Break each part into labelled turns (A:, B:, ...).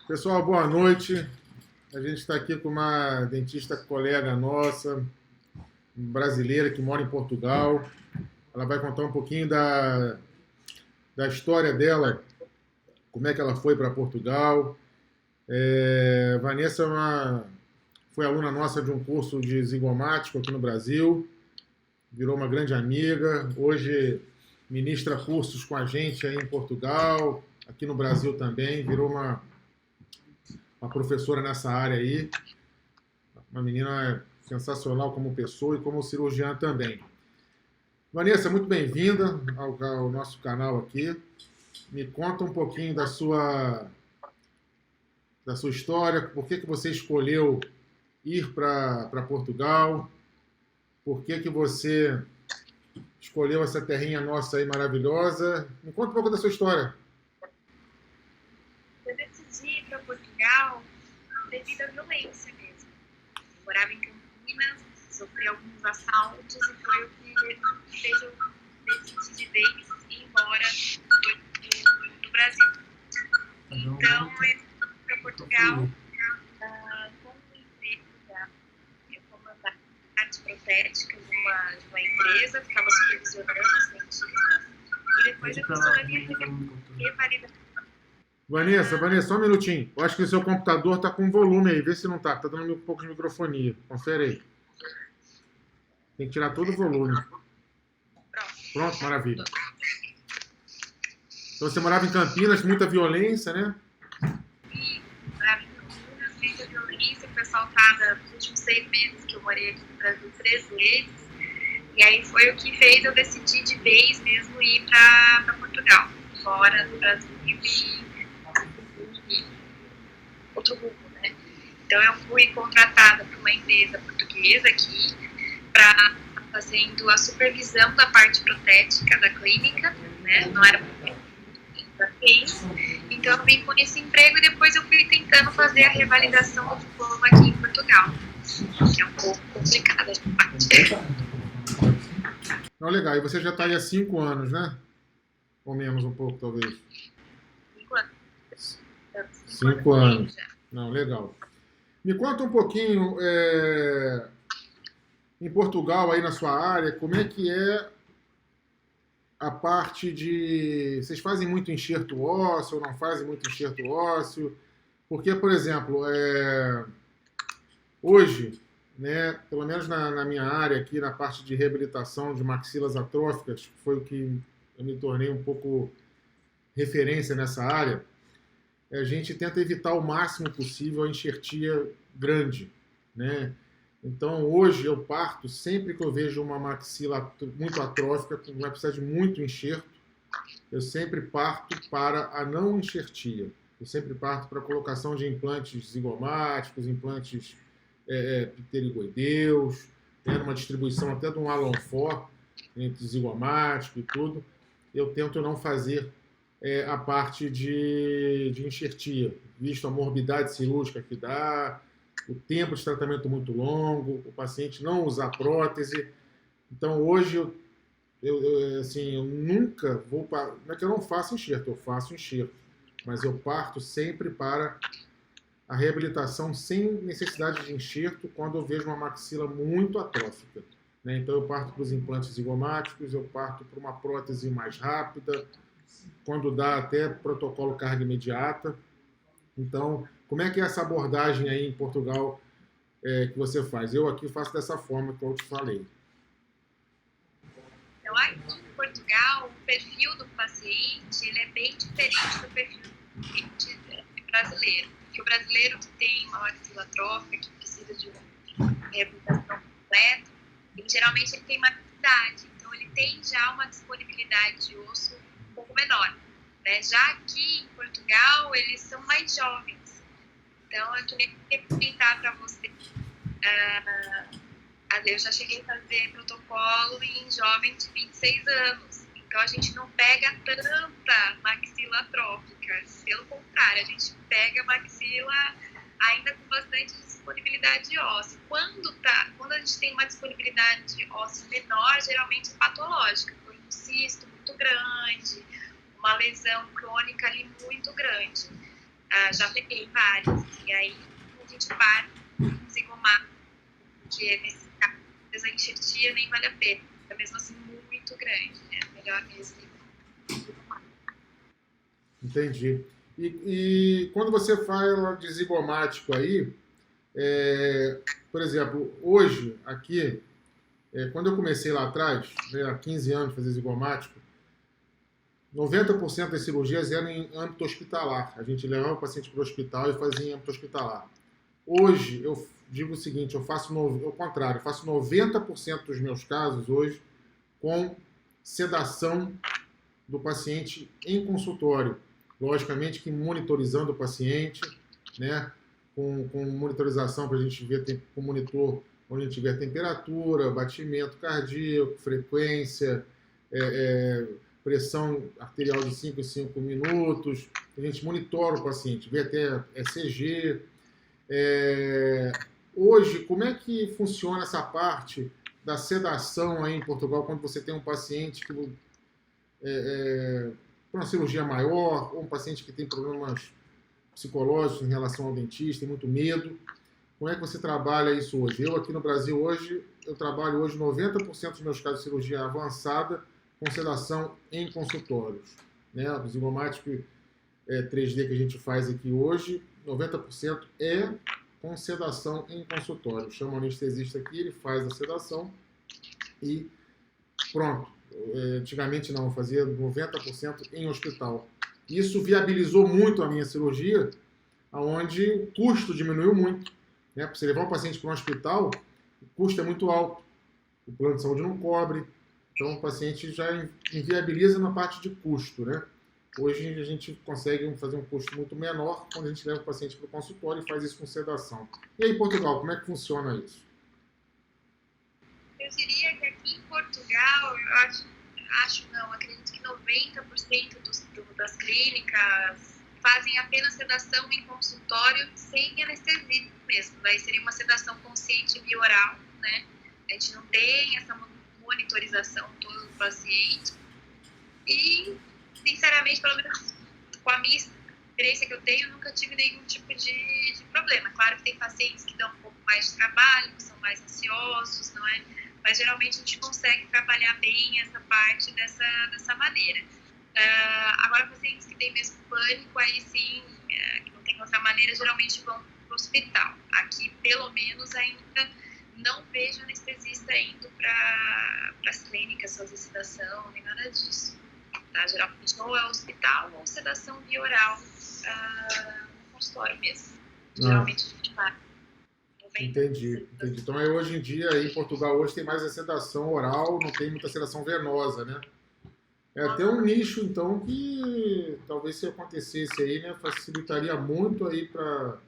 A: Pessoal, boa noite. A gente está aqui com uma dentista colega nossa, brasileira que mora em Portugal. Ela vai contar um pouquinho da história dela, como é que ela foi para Portugal. Vanessa foi aluna nossa de um curso de zigomático aqui no Brasil, virou uma grande amiga. Hoje ministra cursos com a gente aí em Portugal, aqui no Brasil também, virou uma professora nessa área aí. Uma menina sensacional como pessoa e como cirurgiã também. Vanessa, muito bem-vinda ao nosso canal aqui. Me conta um pouquinho da sua história, por que você escolheu ir para Portugal, por que você escolheu essa terrinha nossa aí maravilhosa. Me conta um pouco da sua história.
B: Eu decidi ir para Portugal devido à violência mesmo. Eu morava em Campinas, sofri alguns assaltos e foi o que fez eu decidir de vez ir embora do Brasil. Então, eu fui para Portugal com um emprego eu comandava artes protéticas de uma empresa, ficava supervisionando os dentistas e depois eu fiz toda a minha revalidação.
A: Vanessa, só um minutinho. Eu acho que o seu computador está com volume aí. Vê se não está. Está dando um pouco de microfonia. Confere aí. Tem que tirar todo o volume. Pronto, maravilha. Então você morava em Campinas, muita violência, né?
B: Sim, morava em Campinas, muita violência. Fui assaltada nos últimos 6 meses que eu morei aqui no Brasil 3 vezes. E aí foi o que fez eu decidir de vez mesmo ir para Portugal, fora do Brasil e outro rumo, né? Então eu fui contratada por uma empresa portuguesa aqui para fazendo a supervisão da parte protética da clínica, né? Não era então eu vim com esse emprego e depois eu fui tentando fazer a revalidação do diploma aqui em Portugal, que é um pouco complicada essa parte.
A: Não, legal. E você já está aí há 5 anos, né? Ou menos um pouco, talvez.
B: 5 anos.
A: 5 anos. Não, legal. Me conta um pouquinho, em Portugal, aí na sua área, como é que é a parte de... Vocês fazem muito enxerto ósseo ou não fazem muito enxerto ósseo? Porque, por exemplo, hoje, né, pelo menos na minha área aqui, na parte de reabilitação de maxilas atróficas, foi o que eu me tornei um pouco referência nessa área, a gente tenta evitar o máximo possível a enxertia grande, né? Então, hoje eu parto, sempre que eu vejo uma maxila muito atrófica, que vai precisar de muito enxerto, eu sempre parto para a não enxertia. Eu sempre parto para a colocação de implantes zigomáticos, implantes pterigoideus, né, uma distribuição até de um Alan Fort, entre zigomático e tudo. Eu tento não fazer a parte de enxertia, visto a morbidade cirúrgica que dá, o tempo de tratamento muito longo, o paciente não usar prótese. Então, hoje, eu nunca vou... Não é que eu não faço enxerto, eu faço enxerto, mas eu parto sempre para a reabilitação sem necessidade de enxerto quando eu vejo uma maxila muito atrófica, né? Então, eu parto para os implantes zigomáticos, eu parto para uma prótese mais rápida, quando dá até protocolo carga imediata. Então, como é que é essa abordagem aí em Portugal que você faz? Eu aqui faço dessa forma que eu te falei.
B: Então, aqui em Portugal, o perfil do paciente ele é bem diferente do perfil do paciente brasileiro. Porque o brasileiro que tem uma maxila atrófica, que precisa de uma reabilitação completa, ele geralmente ele tem mais idade. Então, ele tem já uma disponibilidade de osso um pouco menor, né? Já aqui em Portugal, eles são mais jovens. Então, eu queria comentar para você. Eu já cheguei a fazer protocolo em jovens de 26 anos. Então, a gente não pega tanta maxila atrófica. Pelo contrário, a gente pega maxila ainda com bastante disponibilidade óssea. Quando a gente tem uma disponibilidade óssea menor, geralmente é patológica. Foi um cisto muito grande, uma lesão crônica ali muito grande. Já peguei vários, e aí a gente para com zigomato, porque nesse caso a enxertia nem vale a pena, é mesmo assim muito grande, né? Melhor mesmo zigomato.
A: Entendi. E quando você fala de zigomático aí, por exemplo, hoje, aqui, quando eu comecei lá atrás, né, há 15 anos, fazer zigomático, 90% das cirurgias eram em âmbito hospitalar. A gente levava o paciente para o hospital e fazia em âmbito hospitalar. Hoje, eu digo o seguinte, eu faço o contrário, eu faço 90% dos meus casos hoje com sedação do paciente em consultório. Logicamente que monitorizando o paciente, né, com monitorização para a gente ver com monitor onde a gente vê a temperatura, batimento cardíaco, frequência, pressão arterial de 5 em 5 minutos. A gente monitora o paciente, vê até ECG. Hoje, como é que funciona essa parte da sedação aí em Portugal quando você tem um paciente que para uma cirurgia maior, ou um paciente que tem problemas psicológicos em relação ao dentista, tem muito medo? Como é que você trabalha isso hoje? Eu aqui no Brasil hoje, eu trabalho hoje 90% dos meus casos de cirurgia avançada com sedação em consultórios. Né? O zigomático 3D que a gente faz aqui hoje, 90% é com sedação em consultório. Chama o anestesista aqui, ele faz a sedação e pronto. Antigamente não, eu fazia 90% em hospital. Isso viabilizou muito a minha cirurgia, onde o custo diminuiu muito. Né? Para você levar um paciente para um hospital, o custo é muito alto. O plano de saúde não cobre. Então o paciente já inviabiliza na parte de custo. Né? Hoje a gente consegue fazer um custo muito menor quando a gente leva o paciente para o consultório e faz isso com sedação. E aí em Portugal, como é que funciona isso?
B: Eu diria que aqui em Portugal, eu acredito que 90% das clínicas fazem apenas sedação em consultório sem anestesia mesmo. Daí seria uma sedação consciente bioral, né? A gente não tem essa monitorização toda do paciente. E, sinceramente, pelo menos com a minha experiência que eu tenho, eu nunca tive nenhum tipo de problema. Claro que tem pacientes que dão um pouco mais de trabalho, que são mais ansiosos, não é? Mas geralmente a gente consegue trabalhar bem essa parte dessa maneira. Agora, pacientes que têm mesmo pânico, aí sim, que não tem outra maneira, geralmente vão para o hospital. Aqui, pelo menos, ainda não vejo anestesista indo para as clínicas fazer sedação, nem nada disso. Tá? Geralmente ou é hospital ou sedação bioral no consultório mesmo. Geralmente a gente vai.
A: Entendi. Então, hoje em dia, aí em Portugal, hoje tem mais a sedação oral, não tem muita sedação venosa, né? É até um nicho, então, que talvez se acontecesse aí, né, facilitaria muito aí para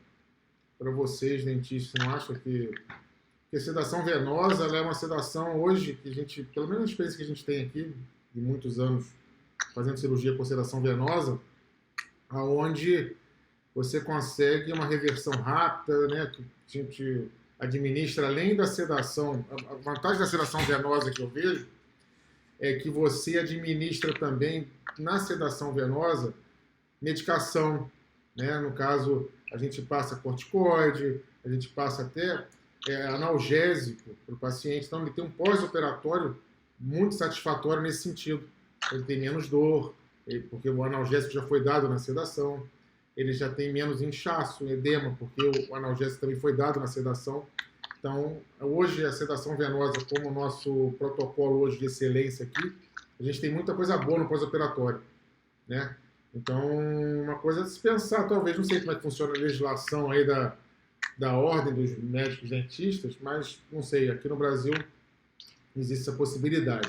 A: vocês, dentistas. Não acha que a sedação venosa, ela é uma sedação hoje, que a gente, pelo menos a experiência que a gente tem aqui, de muitos anos fazendo cirurgia com sedação venosa, aonde você consegue uma reversão rápida, né? Que a gente administra além da sedação. A vantagem da sedação venosa que eu vejo é que você administra também na sedação venosa medicação, né? No caso, a gente passa corticoide, a gente passa até analgésico para o paciente. Então, ele tem um pós-operatório muito satisfatório nesse sentido. Ele tem menos dor, porque o analgésico já foi dado na sedação. Ele já tem menos inchaço, edema, porque o analgésico também foi dado na sedação. Então, hoje a sedação venosa, como o nosso protocolo hoje de excelência aqui, a gente tem muita coisa boa no pós-operatório, né? Então, uma coisa a se pensar, talvez, não sei como é que funciona a legislação aí da ordem dos médicos dentistas, mas, não sei, aqui no Brasil existe essa possibilidade.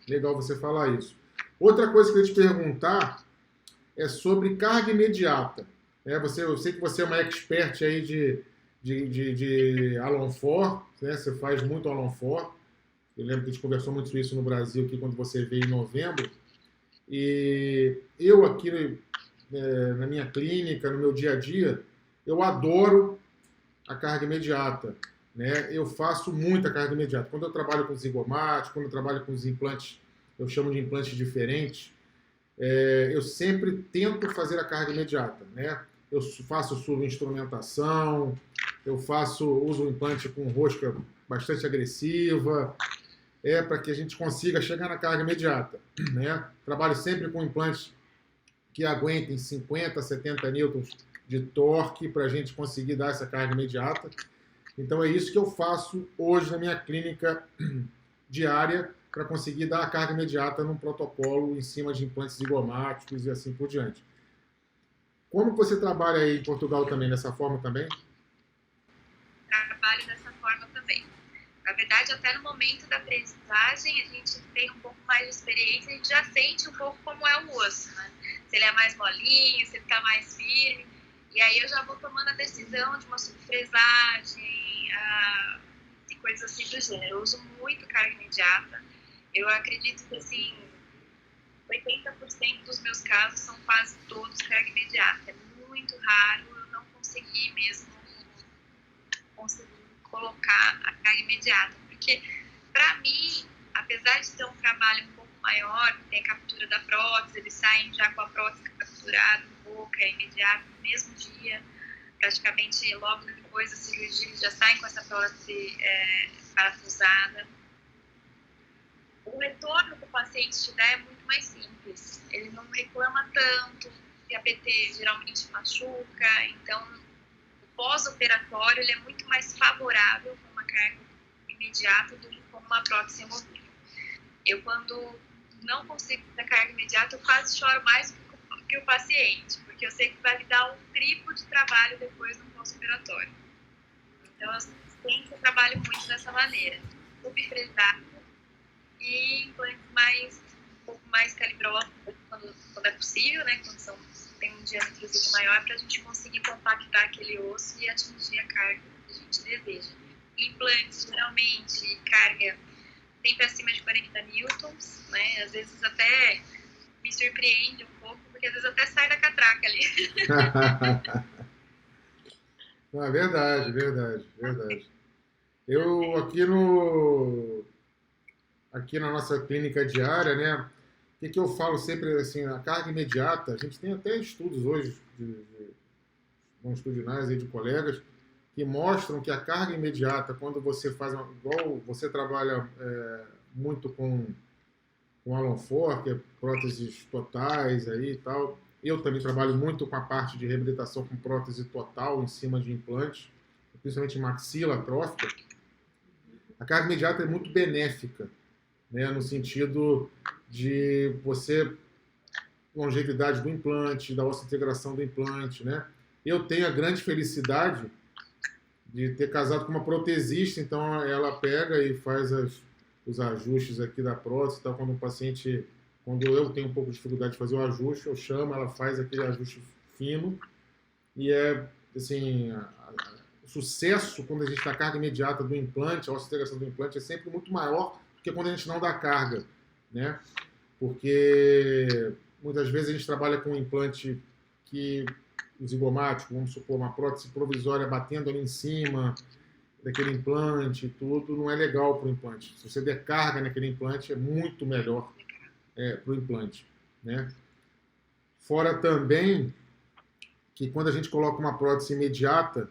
A: Legal você falar isso. Outra coisa que eu ia te perguntar é sobre carga imediata. Eu sei que você é uma expert aí de Alan Ford, né? Você faz muito Alan Ford. Eu lembro que a gente conversou muito sobre isso no Brasil aqui quando você veio em novembro. E eu aqui na minha clínica, no meu dia a dia, eu adoro a carga imediata. Né? Eu faço muita carga imediata. Quando eu trabalho com zigomático, quando eu trabalho com os implantes, eu chamo de implantes diferentes, eu sempre tento fazer a carga imediata, né? eu faço subinstrumentação, uso um implante com rosca bastante agressiva, para que a gente consiga chegar na carga imediata, né? Trabalho sempre com implantes que aguentem 50, 70 newtons de torque para a gente conseguir dar essa carga imediata. Então é isso que eu faço hoje na minha clínica diária para conseguir dar a carga imediata num protocolo em cima de implantes zigomáticos e assim por diante. Como você trabalha aí em Portugal também, dessa forma também?
B: Trabalho dessa forma também. Na verdade, até no momento da aprendizagem, a gente tem um pouco mais de experiência, a gente já sente um pouco como é o osso, né? Se ele é mais molinho, se ele está mais firme. E aí eu já vou tomando a decisão de uma subfresagem e coisas assim do gênero. Eu uso muito carga imediata. Eu acredito que, assim, 80% dos meus casos são quase todos carga imediata. É muito raro eu não conseguir mesmo colocar a carga imediata. Porque, para mim, apesar de ter um trabalho um pouco maior, tem a captura da prótese, eles saem já com a prótese capturada, boca, é imediato, no mesmo dia, praticamente logo depois da cirurgia, eles já saem com essa prótese parafusada. O retorno que o paciente te dá é muito mais simples. Ele não reclama tanto, o APT geralmente machuca, então o pós-operatório ele é muito mais favorável com uma carga imediata do que com uma prótese removível. Eu, quando não consigo dar carga imediata, eu quase choro mais que o paciente, porque eu sei que vai me dar um triplo de trabalho depois no pós-operatório. Então, eu sempre trabalho muito dessa maneira. Subfresado e implantes um pouco mais calibrosos quando é possível, né? Quando tem um diâmetrozinho maior, para a gente conseguir compactar aquele osso e atingir a carga que a gente deseja. Implantes, geralmente, carga sempre acima de 40 newtons, né? Às vezes até me surpreende um pouco, porque às vezes até sai da catraca ali.
A: Não, é verdade, verdade, verdade. Eu aqui na nossa clínica diária, né? O que eu falo sempre assim, a carga imediata, a gente tem até estudos hoje longitudinais aí de colegas que mostram que a carga imediata, quando você faz, igual você trabalha muito com Alan Ford, que é próteses totais aí e tal. Eu também trabalho muito com a parte de reabilitação com prótese total em cima de implantes, principalmente maxila atrófica. A carga imediata é muito benéfica, né, no sentido de você longevidade do implante, da integração do implante, né? Eu tenho a grande felicidade de ter casado com uma protesista, então ela pega e faz os ajustes aqui da prótese, então quando eu tenho um pouco de dificuldade de fazer o ajuste, eu chamo, ela faz aquele ajuste fino e assim, o sucesso quando a gente dá carga imediata do implante, a integração do implante é sempre muito maior do que quando a gente não dá carga, né? Porque muitas vezes a gente trabalha com um implante zigomático, vamos supor, uma prótese provisória batendo ali em cima daquele implante e tudo, não é legal para o implante. Se você der carga naquele implante, é muito melhor para o implante, né? Fora também que quando a gente coloca uma prótese imediata,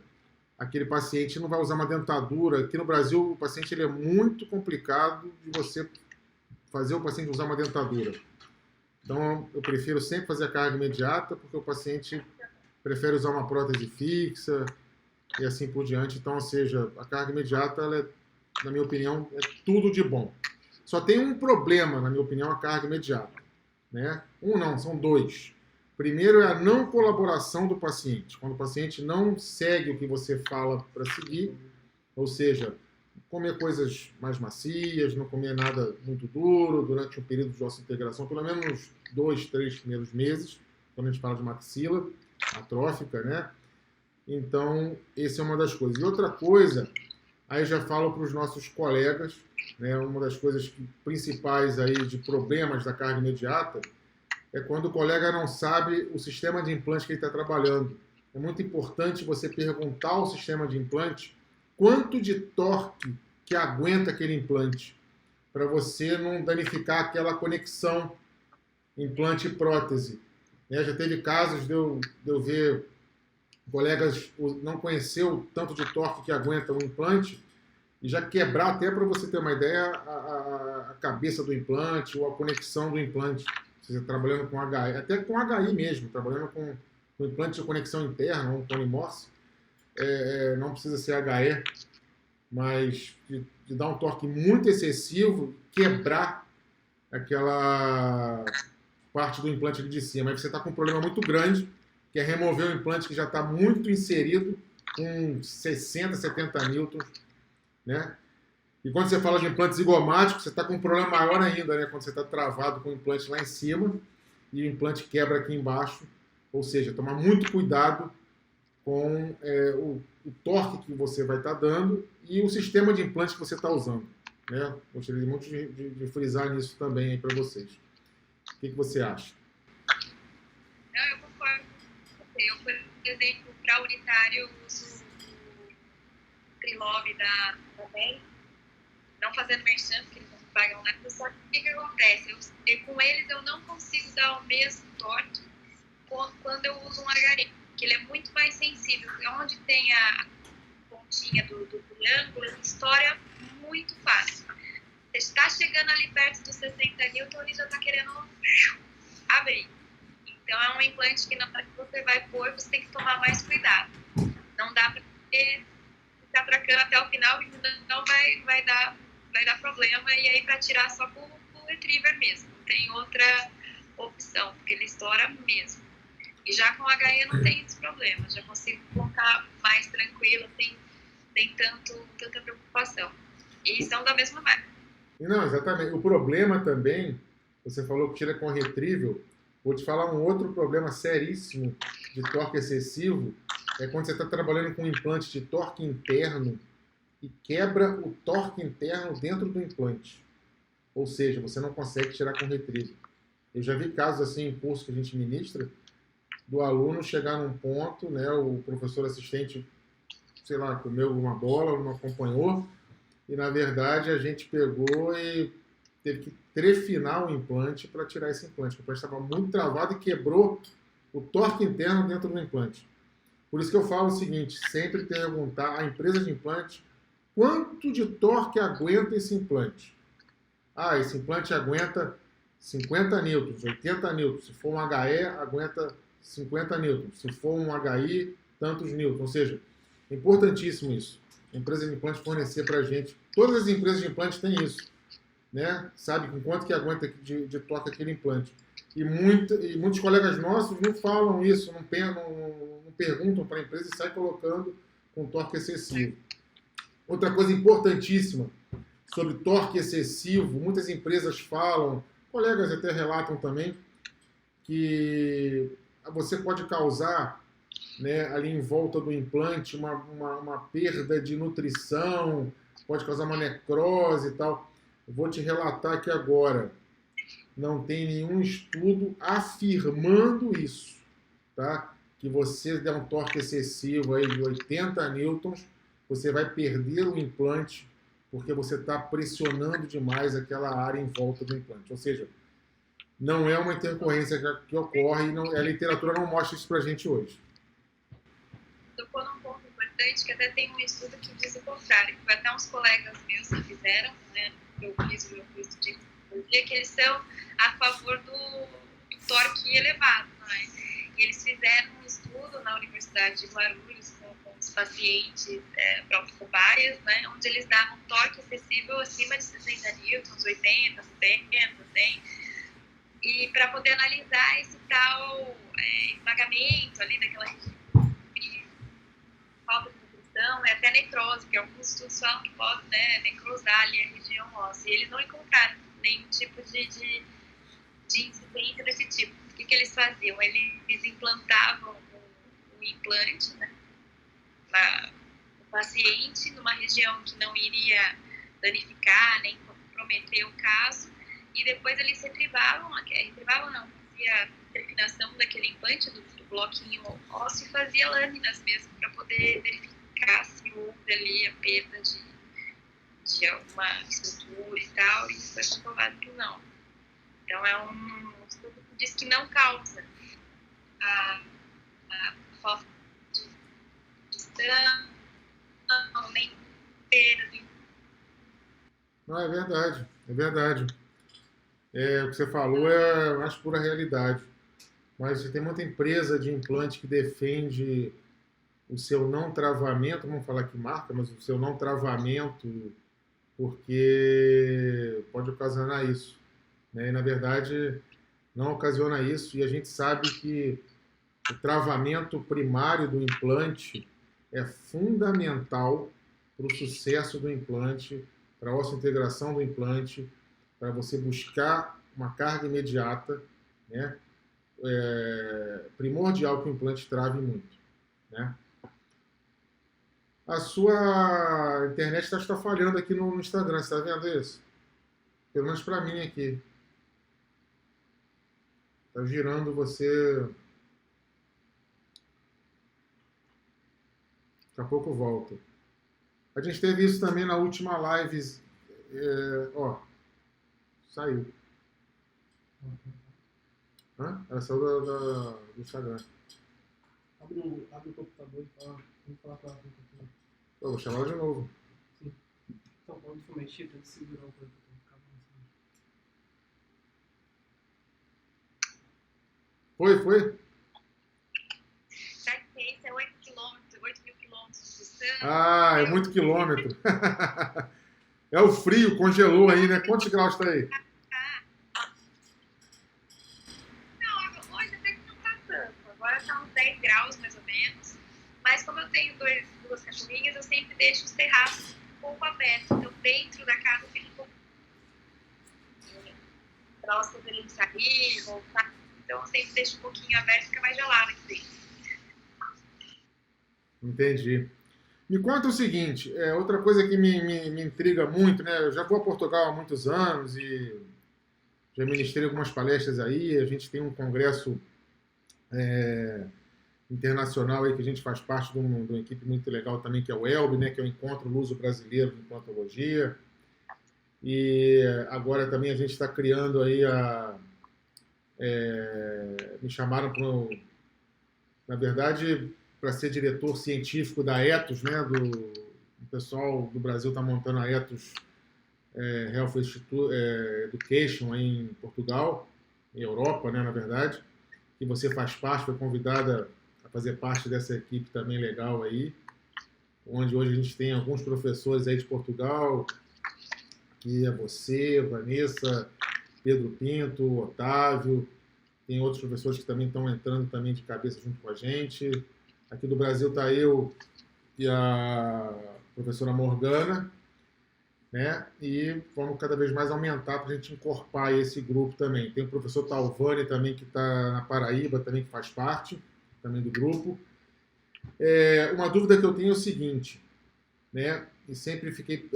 A: aquele paciente não vai usar uma dentadura. Aqui no Brasil, o paciente ele é muito complicado de você fazer o paciente usar uma dentadura. Então, eu prefiro sempre fazer a carga imediata, porque o paciente prefere usar uma prótese fixa e assim por diante. Então, ou seja, a carga imediata, ela na minha opinião, é tudo de bom. Só tem um problema, na minha opinião, a carga imediata, né? São dois. Primeiro é a não colaboração do paciente. Quando o paciente não segue o que você fala para seguir, ou seja, comer coisas mais macias, não comer nada muito duro durante um período de osseointegração, pelo menos uns 2, 3 primeiros meses, quando a gente fala de maxila atrófica, né? Então, essa é uma das coisas. E outra coisa, aí já falo para os nossos colegas, né, uma das coisas principais aí de problemas da carga imediata é quando o colega não sabe o sistema de implante que ele está trabalhando. É muito importante você perguntar ao sistema de implante quanto de torque que aguenta aquele implante, para você não danificar aquela conexão implante-prótese. Já teve casos de eu ver colegas não conheceu o tanto de torque que aguenta o implante e já quebrar até, para você ter uma ideia, a cabeça do implante ou a conexão do implante. Você trabalhando com HI, até com HI mesmo, trabalhando com implante de conexão interna, um cone Morse, não precisa ser HE, mas de dar um torque muito excessivo, quebrar aquela parte do implante ali de cima. Aí você está com um problema muito grande, que é remover o implante que já está muito inserido, com 60, 70 newtons, né? E quando você fala de implante zigomático, você está com um problema maior ainda, né? Quando você está travado com o implante lá em cima e o implante quebra aqui embaixo. Ou seja, tomar muito cuidado com o torque que você vai estar dando e o sistema de implante que você está usando. Né? Gostaria muito de frisar nisso também para vocês. O que você acha?
B: Não, eu concordo com você. Eu, por exemplo, para unitário, eu uso o Trilove da BEM, não fazendo merchan, porque eles não pagam nada, só que o que acontece? Com eles eu não consigo dar o mesmo torque quando eu uso um HE, que ele é muito mais sensível, porque onde tem a pontinha do triângulo, ele estoura muito fácil. Você está chegando ali perto dos 60 newton, ele já está querendo abrir. Então é um implante que na hora que você vai pôr, você tem que tomar mais cuidado. Não dá para ficar tracando até o final, não vai dar problema, e aí para tirar só com o retriever mesmo. Não tem outra opção, porque ele estoura mesmo. E já com o HE não tem esse problema, já consigo colocar mais tranquilo, tem tanta preocupação. E são da mesma marca.
A: Não, exatamente. O problema também, você falou que tira com retriever, vou te falar um outro problema seríssimo de torque excessivo, é quando você está trabalhando com um implante de torque interno e quebra o torque interno dentro do implante. Ou seja, você não consegue tirar com retriever. Eu já vi casos assim em curso que a gente ministra, do aluno chegar num ponto, né, o professor assistente, sei lá, comeu uma bola, não acompanhou, e na verdade a gente pegou e teve que trefinar o implante para tirar esse implante. O implante estava muito travado e quebrou o torque interno dentro do implante. Por isso que eu falo o seguinte, sempre perguntar à empresa de implante quanto de torque aguenta esse implante. Ah, esse implante aguenta 50 newtons, 80 newtons. Se for um HE, aguenta 50 newtons. Se for um HI, tantos newtons. Ou seja, é importantíssimo isso. A empresa de implante fornecer para a gente. Todas as empresas de implante têm isso. Né? Sabe com quanto que aguenta de torque aquele implante. E muitos colegas nossos não falam isso, não perguntam para a empresa e saem colocando com torque excessivo. Outra coisa importantíssima sobre torque excessivo, muitas empresas falam, colegas até relatam também, que você pode causar, né, ali em volta do implante uma perda de nutrição, pode causar uma necrose e tal. Eu vou te relatar aqui agora, não tem nenhum estudo afirmando isso, tá? Que você der um torque excessivo aí de 80 newtons, você vai perder o implante porque você está pressionando demais aquela área em volta do implante. Ou seja, não é uma intercorrência que ocorre e a literatura não mostra isso para a gente hoje.
B: Tocou num ponto importante que até tem um estudo que diz o contrário, que até uns colegas meus que fizeram, né, eu fiz o meu curso de tecnologia, que eles são a favor do torque elevado, né? E eles fizeram um estudo na Universidade de Guarulhos com os pacientes próprios cobaias, né, onde eles davam torque excessivo acima de 60 newtons, 80, 70, 100, e para poder analisar esse tal esmagamento ali daquela região, falta de nutrição, até necrose, porque alguns estudos falam que pode, né, necrosar ali a região óssea. E eles não encontraram nenhum tipo de incidência desse tipo. O que eles faziam? Eles implantavam o implante, né, no paciente, numa região que não iria danificar nem comprometer o caso, e depois eles retrivavam não, fazia trepinação daquele implante, do bloquinho ósseo, e fazia lâminas mesmo para poder verificar se houve ali a perda de alguma estrutura e tal, e foi comprovado que não. Então é um estudo que diz que não causa a falta
A: Não, é verdade, é verdade. O que você falou é a mais pura realidade. Mas tem muita empresa de implante que defende o seu não travamento, vamos falar que marca, mas o seu não travamento, porque pode ocasionar isso, né? E, na verdade, não ocasiona isso, e a gente sabe que o travamento primário do implante é fundamental para o sucesso do implante, para a osseointegração do implante, para você buscar uma carga imediata, né? Primordial que o implante trave muito, né? A sua internet está falhando aqui no Instagram, você está vendo isso? Pelo menos para mim aqui. Está girando você. Daqui a pouco volta. A gente teve isso também na última live. Ó, saiu. Hã? Ela saiu do Instagram.
C: Abre o computador e fala. Vamos falar com ela.
A: Eu vou chamar ela de novo.
C: Sim. Então, quando for mexer, tem que segurar o computador.
A: Foi?
B: Isso é 8.000 quilômetros de distância.
A: Ah, é muito quilômetro. É o frio, congelou aí, né? Quantos graus está aí?
B: Não, hoje até que não tá tanto. Agora tá uns 10 graus, mais ou menos. Mas como eu tenho duas cachorrinhas, eu sempre deixo os terraços um pouco abertos. Então, dentro da casa fica um pouco para elas poderem sair, voltar. Então, eu sempre deixo um pouquinho aberto e fica mais gelado aqui dentro.
A: Entendi. Me conta o seguinte, outra coisa que me intriga muito, né? Eu já vou a Portugal há muitos anos e já ministrei algumas palestras aí. A gente tem um congresso internacional aí que a gente faz parte de uma equipe muito legal também, que é o ELB, né? Que é o Encontro Luso Brasileiro de Implantologia. E agora também a gente está criando aí me chamaram para, na verdade, para ser diretor científico da Ethos, né? O pessoal do Brasil está montando a Ethos Health Education aí em Portugal, em Europa, né? Na verdade, que você faz parte, foi convidada a fazer parte dessa equipe também legal aí, onde hoje a gente tem alguns professores aí de Portugal, que é você, Vanessa, Pedro Pinto, Otávio, tem outros professores que também estão entrando também de cabeça junto com a gente. Aqui do Brasil está eu e a professora Morgana, né? E vamos cada vez mais aumentar para a gente encorpar esse grupo também. Tem o professor Talvani também, que está na Paraíba, também que faz parte também do grupo. Uma dúvida que eu tenho é o seguinte, né? E sempre fiquei...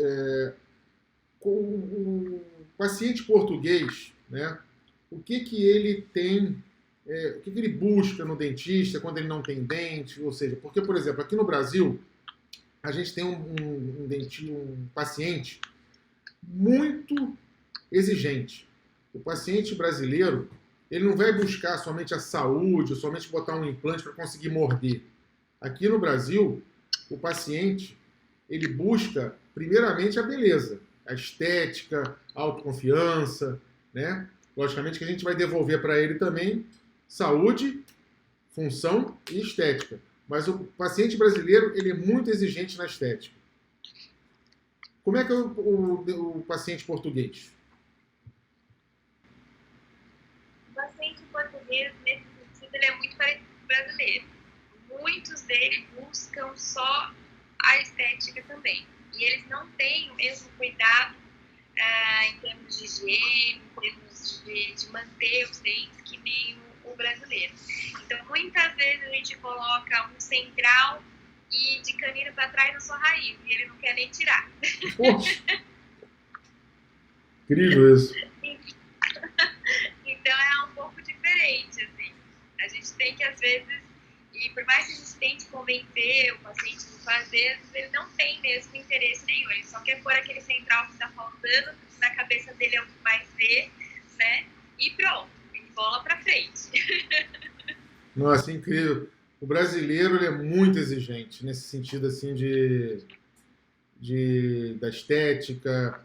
A: com o paciente português, né? O que ele tem, o que ele busca no dentista quando ele não tem dente, ou seja, porque, por exemplo, aqui no Brasil, a gente tem um paciente muito exigente. O paciente brasileiro, ele não vai buscar somente a saúde, ou somente botar um implante para conseguir morder. Aqui no Brasil, o paciente, ele busca, primeiramente, a beleza, a estética, a autoconfiança, né? Logicamente que a gente vai devolver para ele também saúde, função e estética. Mas o paciente brasileiro, ele é muito exigente na estética. Como é que é o paciente português?
B: O paciente português, nesse sentido, ele é muito parecido com o brasileiro. Muitos deles buscam só a estética também. E eles não têm o mesmo cuidado em termos de higiene, em termos de manter os dentes, que nem o brasileiro. Então, muitas vezes a gente coloca um central e de canino para trás na sua raiz, e ele não quer nem tirar.
A: Poxa. Incrível isso.
B: Então, é um pouco diferente, assim. A gente tem que, às vezes, e por mais que a gente tente convencer o paciente de fazer, ele não tem mesmo interesse nenhum. Ele só quer pôr aquele central que está faltando, na cabeça dele é o que mais vê, né? E pronto, e bola para frente.
A: Nossa, incrível. O brasileiro, ele é muito exigente nesse sentido assim da estética,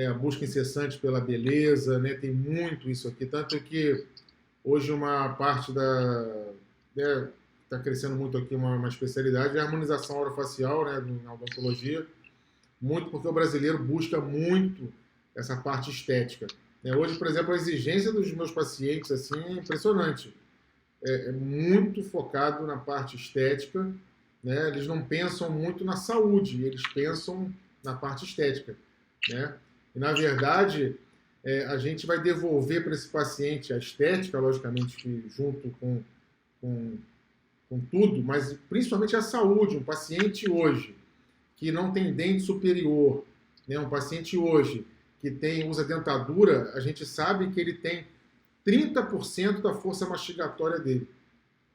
A: a busca incessante pela beleza, né? Tem muito isso aqui, tanto que hoje uma parte da... Está crescendo muito aqui uma especialidade, é a harmonização orofacial, né, na odontologia, muito porque o brasileiro busca muito essa parte estética. Hoje, por exemplo, a exigência dos meus pacientes assim, é impressionante. É muito focado na parte estética, né? Eles não pensam muito na saúde, eles pensam na parte estética, né? E, na verdade, a gente vai devolver para esse paciente a estética, logicamente, que junto com tudo, mas principalmente a saúde. Um paciente hoje que não tem dente superior, né? Um paciente hoje que usa dentadura, a gente sabe que ele tem 30% da força mastigatória dele,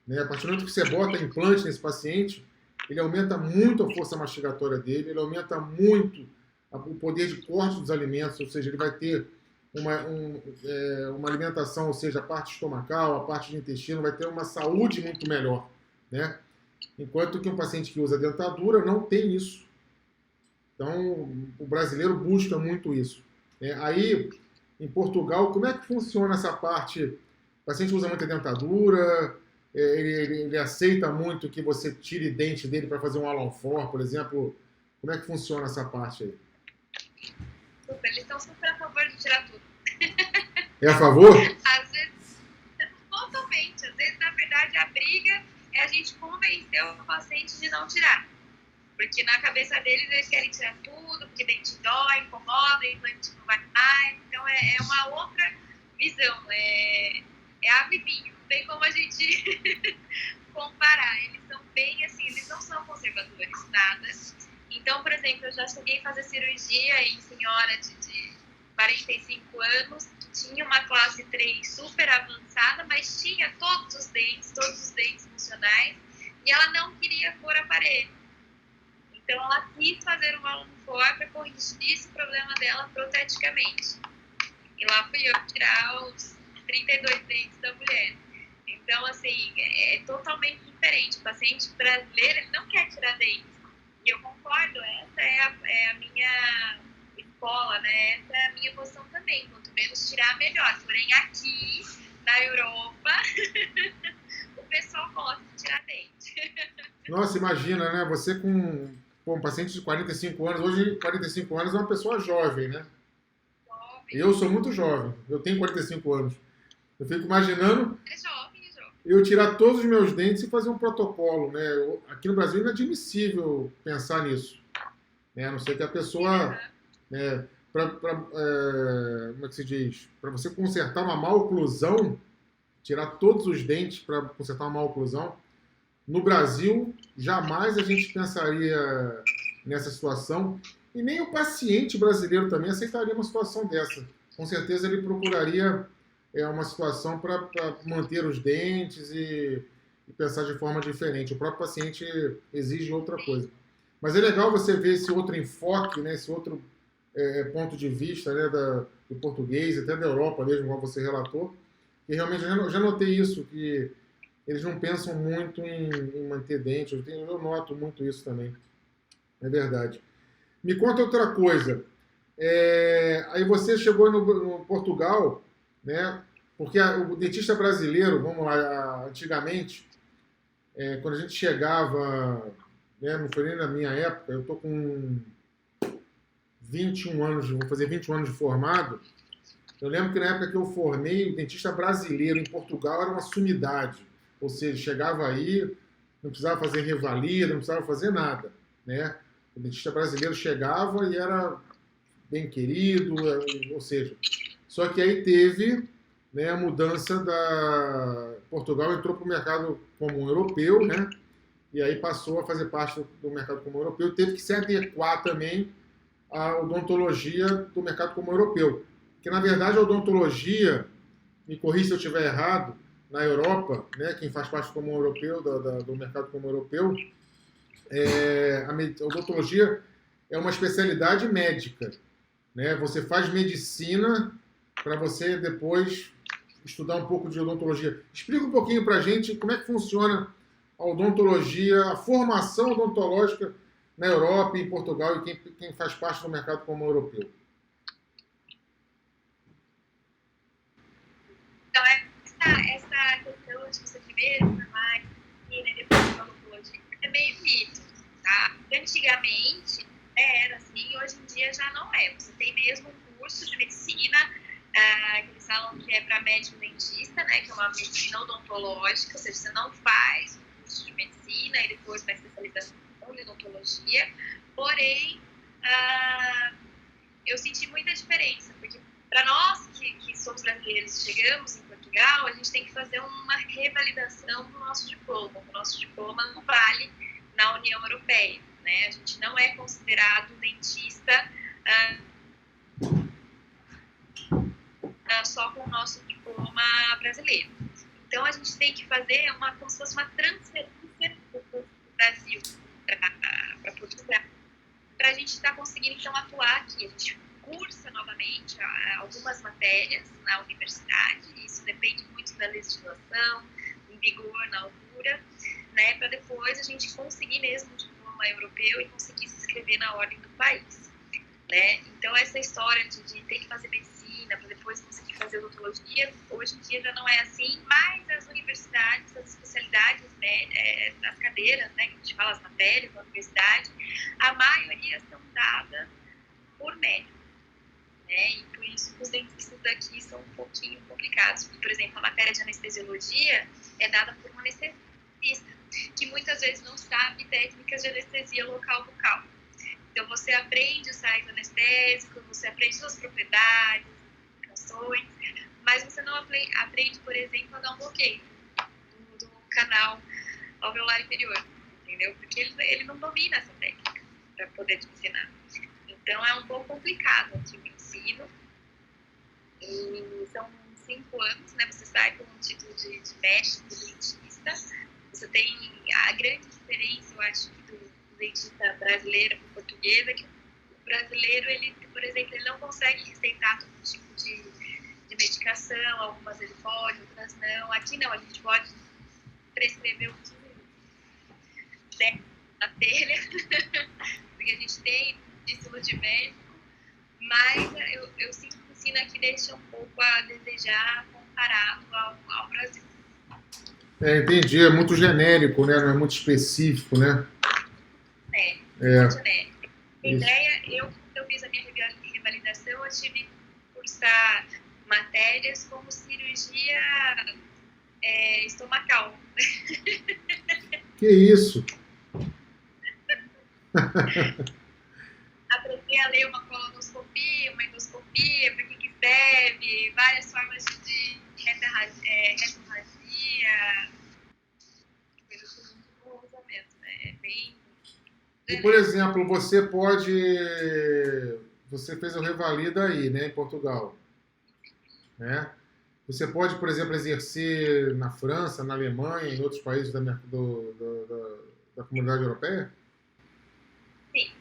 A: né? A partir do momento que você bota implante nesse paciente, ele aumenta muito a força mastigatória dele, ele aumenta muito o poder de corte dos alimentos, ou seja, ele vai ter uma alimentação, ou seja, a parte estomacal, a parte de intestino, vai ter uma saúde muito melhor, né? Enquanto que um paciente que usa dentadura não tem isso. Então, o brasileiro busca muito isso. Aí, em Portugal, como é que funciona essa parte? O paciente usa muita dentadura, ele aceita muito que você tire dente dele para fazer um Alan-Fort, por exemplo. Como é que funciona essa parte aí?
B: Eles estão super a favor de tirar tudo.
A: É a favor?
B: Às vezes, totalmente. Às vezes, na verdade, a briga é a gente convencer o paciente de não tirar. Porque na cabeça deles eles querem tirar tudo, porque dente dói, incomoda, implante não vai mais. Então é uma outra visão. É amiguinho. Não tem como a gente comparar. Eles são bem assim, eles não são conservadores, nada. Então, por exemplo, eu já cheguei a fazer cirurgia em senhora de 45 anos, que tinha uma classe 3 super avançada, mas tinha todos os dentes funcionais, e ela não queria pôr aparelho. Então, ela quis fazer um Alan-Fort para corrigir esse problema dela proteticamente. E lá fui eu tirar os 32 dentes da mulher. Então, assim, é totalmente diferente. O paciente brasileiro, ele não quer tirar dentes. E eu concordo, essa é a minha escola, né? Essa é a minha posição também. Quanto menos tirar, melhor. Porém, aqui, na Europa, o pessoal gosta de tirar dente.
A: Nossa, imagina, né? Você com um paciente de 45 anos, hoje 45 anos é uma pessoa jovem, né?
B: Jovem.
A: Eu sou muito jovem, eu tenho 45 anos. Eu fico imaginando
B: É jovem.
A: eu tirar todos os meus dentes e fazer um protocolo, né? Aqui no Brasil é inadmissível pensar nisso, né? A não ser que a pessoa, né, como é que se diz? Para você consertar uma má oclusão, tirar todos os dentes para consertar uma má oclusão, no Brasil jamais a gente pensaria nessa situação, e nem o paciente brasileiro também aceitaria uma situação dessa. Com certeza ele procuraria uma situação para manter os dentes e pensar de forma diferente. O próprio paciente exige outra coisa. Mas é legal você ver esse outro enfoque, né, esse outro ponto de vista, né, do português, até da Europa mesmo, como você relatou. E realmente eu já notei isso, que eles não pensam muito em manter dente. Eu noto muito isso também. É verdade. Me conta outra coisa. Aí você chegou no Portugal, né? Porque o dentista brasileiro, vamos lá, antigamente, quando a gente chegava, né, não foi nem na minha época, eu estou com 21 anos, vou fazer 21 anos de formado. Eu lembro que na época que eu formei, o dentista brasileiro em Portugal era uma sumidade. Ou seja, chegava aí, não precisava fazer revalida, não precisava fazer nada, né? O dentista brasileiro chegava e era bem querido, ou seja, só que aí teve, né, a mudança Portugal entrou para o mercado comum europeu, né? E aí passou a fazer parte do mercado comum europeu e teve que se adequar também à odontologia do mercado comum europeu. Porque, na verdade, a odontologia, me corrija se eu estiver errado, na Europa, né, quem faz parte do comum europeu, do mercado comum europeu, a odontologia é uma especialidade médica, né? Você faz medicina para você depois estudar um pouco de odontologia. Explica um pouquinho para a gente como é que funciona a odontologia, a formação odontológica na Europa e em Portugal e quem faz parte do mercado comum europeu.
B: Então, essa questão de você primeiro formar e depois de odontologia é meio mito, tá? Antigamente era assim, hoje em dia já não é. Você tem mesmo um curso de medicina, que eles falam que é para médico dentista, né? Que é uma medicina odontológica, ou seja, você não faz um curso de medicina e depois uma especialização em odontologia. Porém, eu senti muita diferença, porque para nós que somos brasileiros e chegamos em Portugal, a gente tem que fazer uma revalidação do nosso diploma. O nosso diploma não vale na União Europeia, né? A gente não é considerado dentista só com o nosso diploma brasileiro. Então, a gente tem que fazer como se fosse uma transferência do Brasil para Portugal, para a gente estar conseguindo, então, atuar aqui. A gente cursa novamente algumas matérias na universidade, isso depende muito da legislação, em vigor na altura, né, para depois a gente conseguir mesmo um diploma europeu e conseguir se inscrever na ordem do país, né? Então, essa história de ter que fazer medicina para depois conseguir fazer odontologia, hoje em dia já não é assim, mas as universidades, as especialidades, né, das cadeiras, né, que a gente fala, as matérias da universidade, a maioria são dadas por médico, né? E por isso que os dentistas daqui são um pouquinho complicados. Por exemplo, a matéria de anestesiologia é dada por um anestesista, que muitas vezes não sabe técnicas de anestesia local-bucal. Então, você aprende os sais anestésicos, você aprende suas propriedades, indicações, mas você não aprende, por exemplo, a dar um bloqueio do canal alveolar inferior, entendeu? Porque ele não domina essa técnica para poder te ensinar. Então, é um pouco complicado aqui o ensino. E são 5 anos, né? Você sai com um título de médico, de dentista. Você tem a grande diferença, eu acho, do dentista brasileiro para o português, é que o brasileiro, ele, por exemplo, ele não consegue receitar todo tipo de medicação, algumas ele pode, outras não. Aqui não, a gente pode prescrever o que na telha, porque a gente tem título de médico, mas eu sinto que o ensino aqui deixa um pouco a desejar comparado ao Brasil.
A: Entendi, é muito genérico, né? Não é muito específico, né?
B: Muito genérico. A ideia, quando eu fiz a minha revalidação, eu tive que cursar matérias como cirurgia estomacal.
A: Que isso?
B: Aprendi a ler uma colonoscopia, uma endoscopia, para que serve, várias formas de retorragia, coisas que muito bom usamento, né? É bem...
A: E, por exemplo, você fez o Revalida aí, né, em Portugal, né? Você pode, por exemplo, exercer na França, na Alemanha, em outros países da Comunidade Europeia?
B: Sim.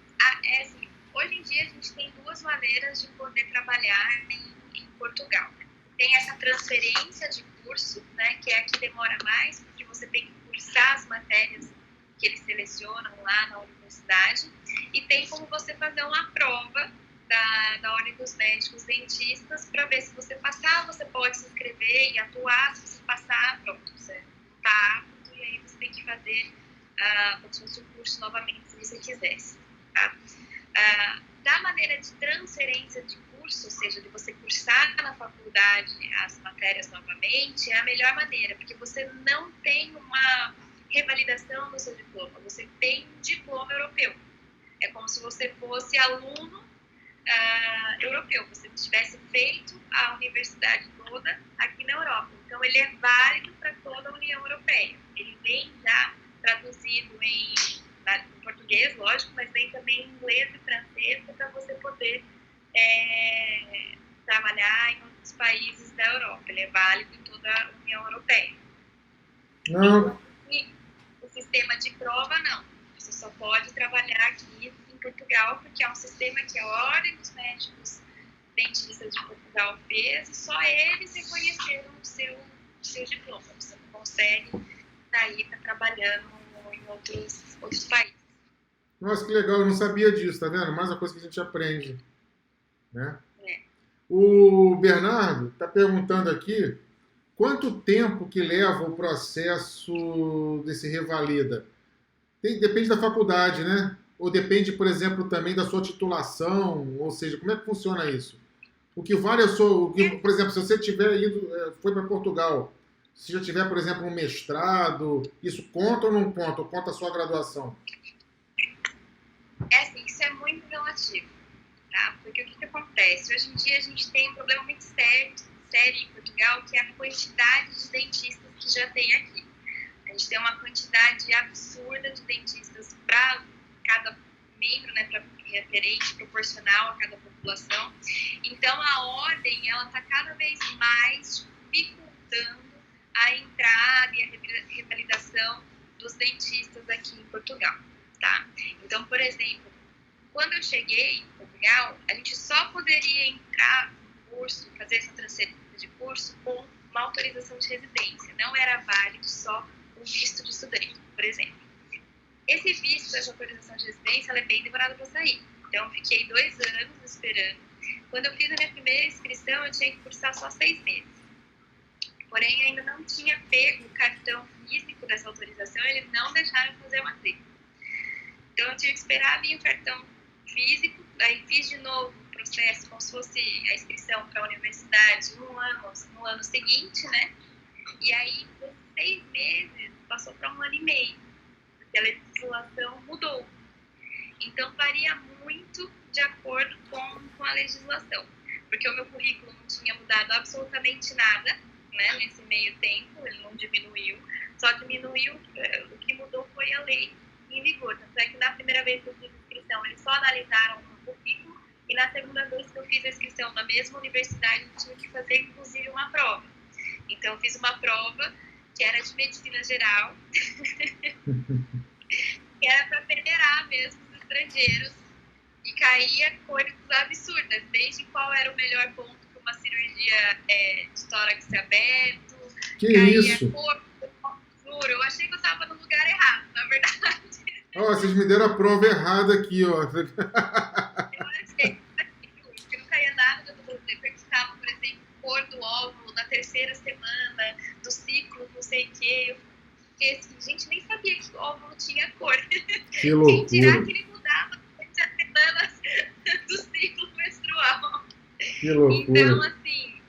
B: Assim, hoje em dia a gente tem 2 maneiras de poder trabalhar em Portugal. Tem essa transferência de curso, né, que é a que demora mais, porque você tem que cursar as matérias que eles selecionam lá na universidade, e tem como você fazer uma prova da Ordem dos Médicos Dentistas para ver se você passar, você pode se inscrever e atuar. Se você passar, pronto, você está apto, e aí você tem que fazer o curso novamente, se você quisesse. Tá? Da maneira de transferência de curso, ou seja, de você cursar na faculdade as matérias novamente, é a melhor maneira, porque você não tem uma revalidação do seu diploma, você tem um diploma europeu. É como se você fosse aluno europeu, você tivesse feito a universidade toda aqui na Europa. Então, ele é válido para toda a União Europeia. Ele vem já traduzido em português, lógico, mas vem também em inglês e francês para você poder trabalhar em outros países da Europa. Ele é válido em toda a União Europeia.
A: Não.
B: E o sistema de prova, não. Você só pode trabalhar aqui em Portugal, porque é um sistema que a Ordem dos Médicos Dentistas de Portugal fez, e só eles reconheceram o seu diploma. Você não consegue sair trabalhando em outros países.
A: Nossa, que legal, eu não sabia disso, tá vendo? Mais uma coisa que a gente aprende, né? O Bernardo está perguntando aqui Quanto tempo que leva o processo desse revalida? Depende da faculdade, né? Ou depende, por exemplo, também da sua titulação, ou seja, como é que funciona isso? O que vale é por exemplo, se você tiver ido, foi para Portugal, se já tiver, por exemplo, um mestrado, isso conta ou não conta? Ou conta a sua graduação?
B: É assim, isso é muito relativo, tá? Porque o que acontece? Hoje em dia a gente tem um problema muito sério em Portugal, que é a quantidade de dentistas que já tem aqui. A gente tem uma quantidade absurda de dentistas para cada membro, né, para referente proporcional a cada população. Então, a ordem, ela está cada vez mais dificultando a entrada e a revalidação dos dentistas aqui em Portugal, tá? Então, por exemplo, quando eu cheguei em Portugal, a gente só poderia entrar no curso, fazer essa transferência de curso com uma autorização de residência. Não era válido só o visto de estudante, por exemplo. Esse visto, essa autorização de residência, ela é bem demorada para sair. Então, eu fiquei 2 anos esperando. Quando eu fiz a minha primeira inscrição, eu tinha que cursar só 6 meses. Porém, ainda não tinha pego o cartão físico dessa autorização, eles não deixaram eu fazer a matrícula. Então, eu tive que esperar vir o cartão físico, aí fiz de novo o processo, como se fosse a inscrição para a universidade no ano seguinte, né? E aí, por 6 meses, passou para 1 ano e meio, porque a legislação mudou. Então, varia muito de acordo com a legislação, porque o meu currículo não tinha mudado absolutamente nada, né, nesse meio tempo, ele não diminuiu, só diminuiu, o que mudou foi a lei em vigor. Tanto é que na primeira vez que eu fiz a inscrição, eles só analisaram o currículo, e na segunda vez que eu fiz a inscrição na mesma universidade, eu tive que fazer, inclusive, uma prova. Então, eu fiz uma prova que era de medicina geral, que era para peneirar mesmo os estrangeiros, e caía coisas absurdas, desde qual era o melhor ponto para uma cirurgia de tórax aberto,
A: Que
B: caía
A: isso?
B: corpo, juro, eu achei que eu estava no lugar errado, na verdade.
A: Vocês me deram a prova errada aqui, ó.
B: Eu achei que não caía nada do mundo. Eu perguntava, por exemplo, cor do óvulo na 3ª semana, do ciclo, não sei o quê. Eu fiquei assim, gente, nem sabia que o óvulo tinha cor.
A: Que loucura.
B: Quem dirá que ele mudava durante as semanas do ciclo menstrual.
A: Que loucura.
B: Então, assim,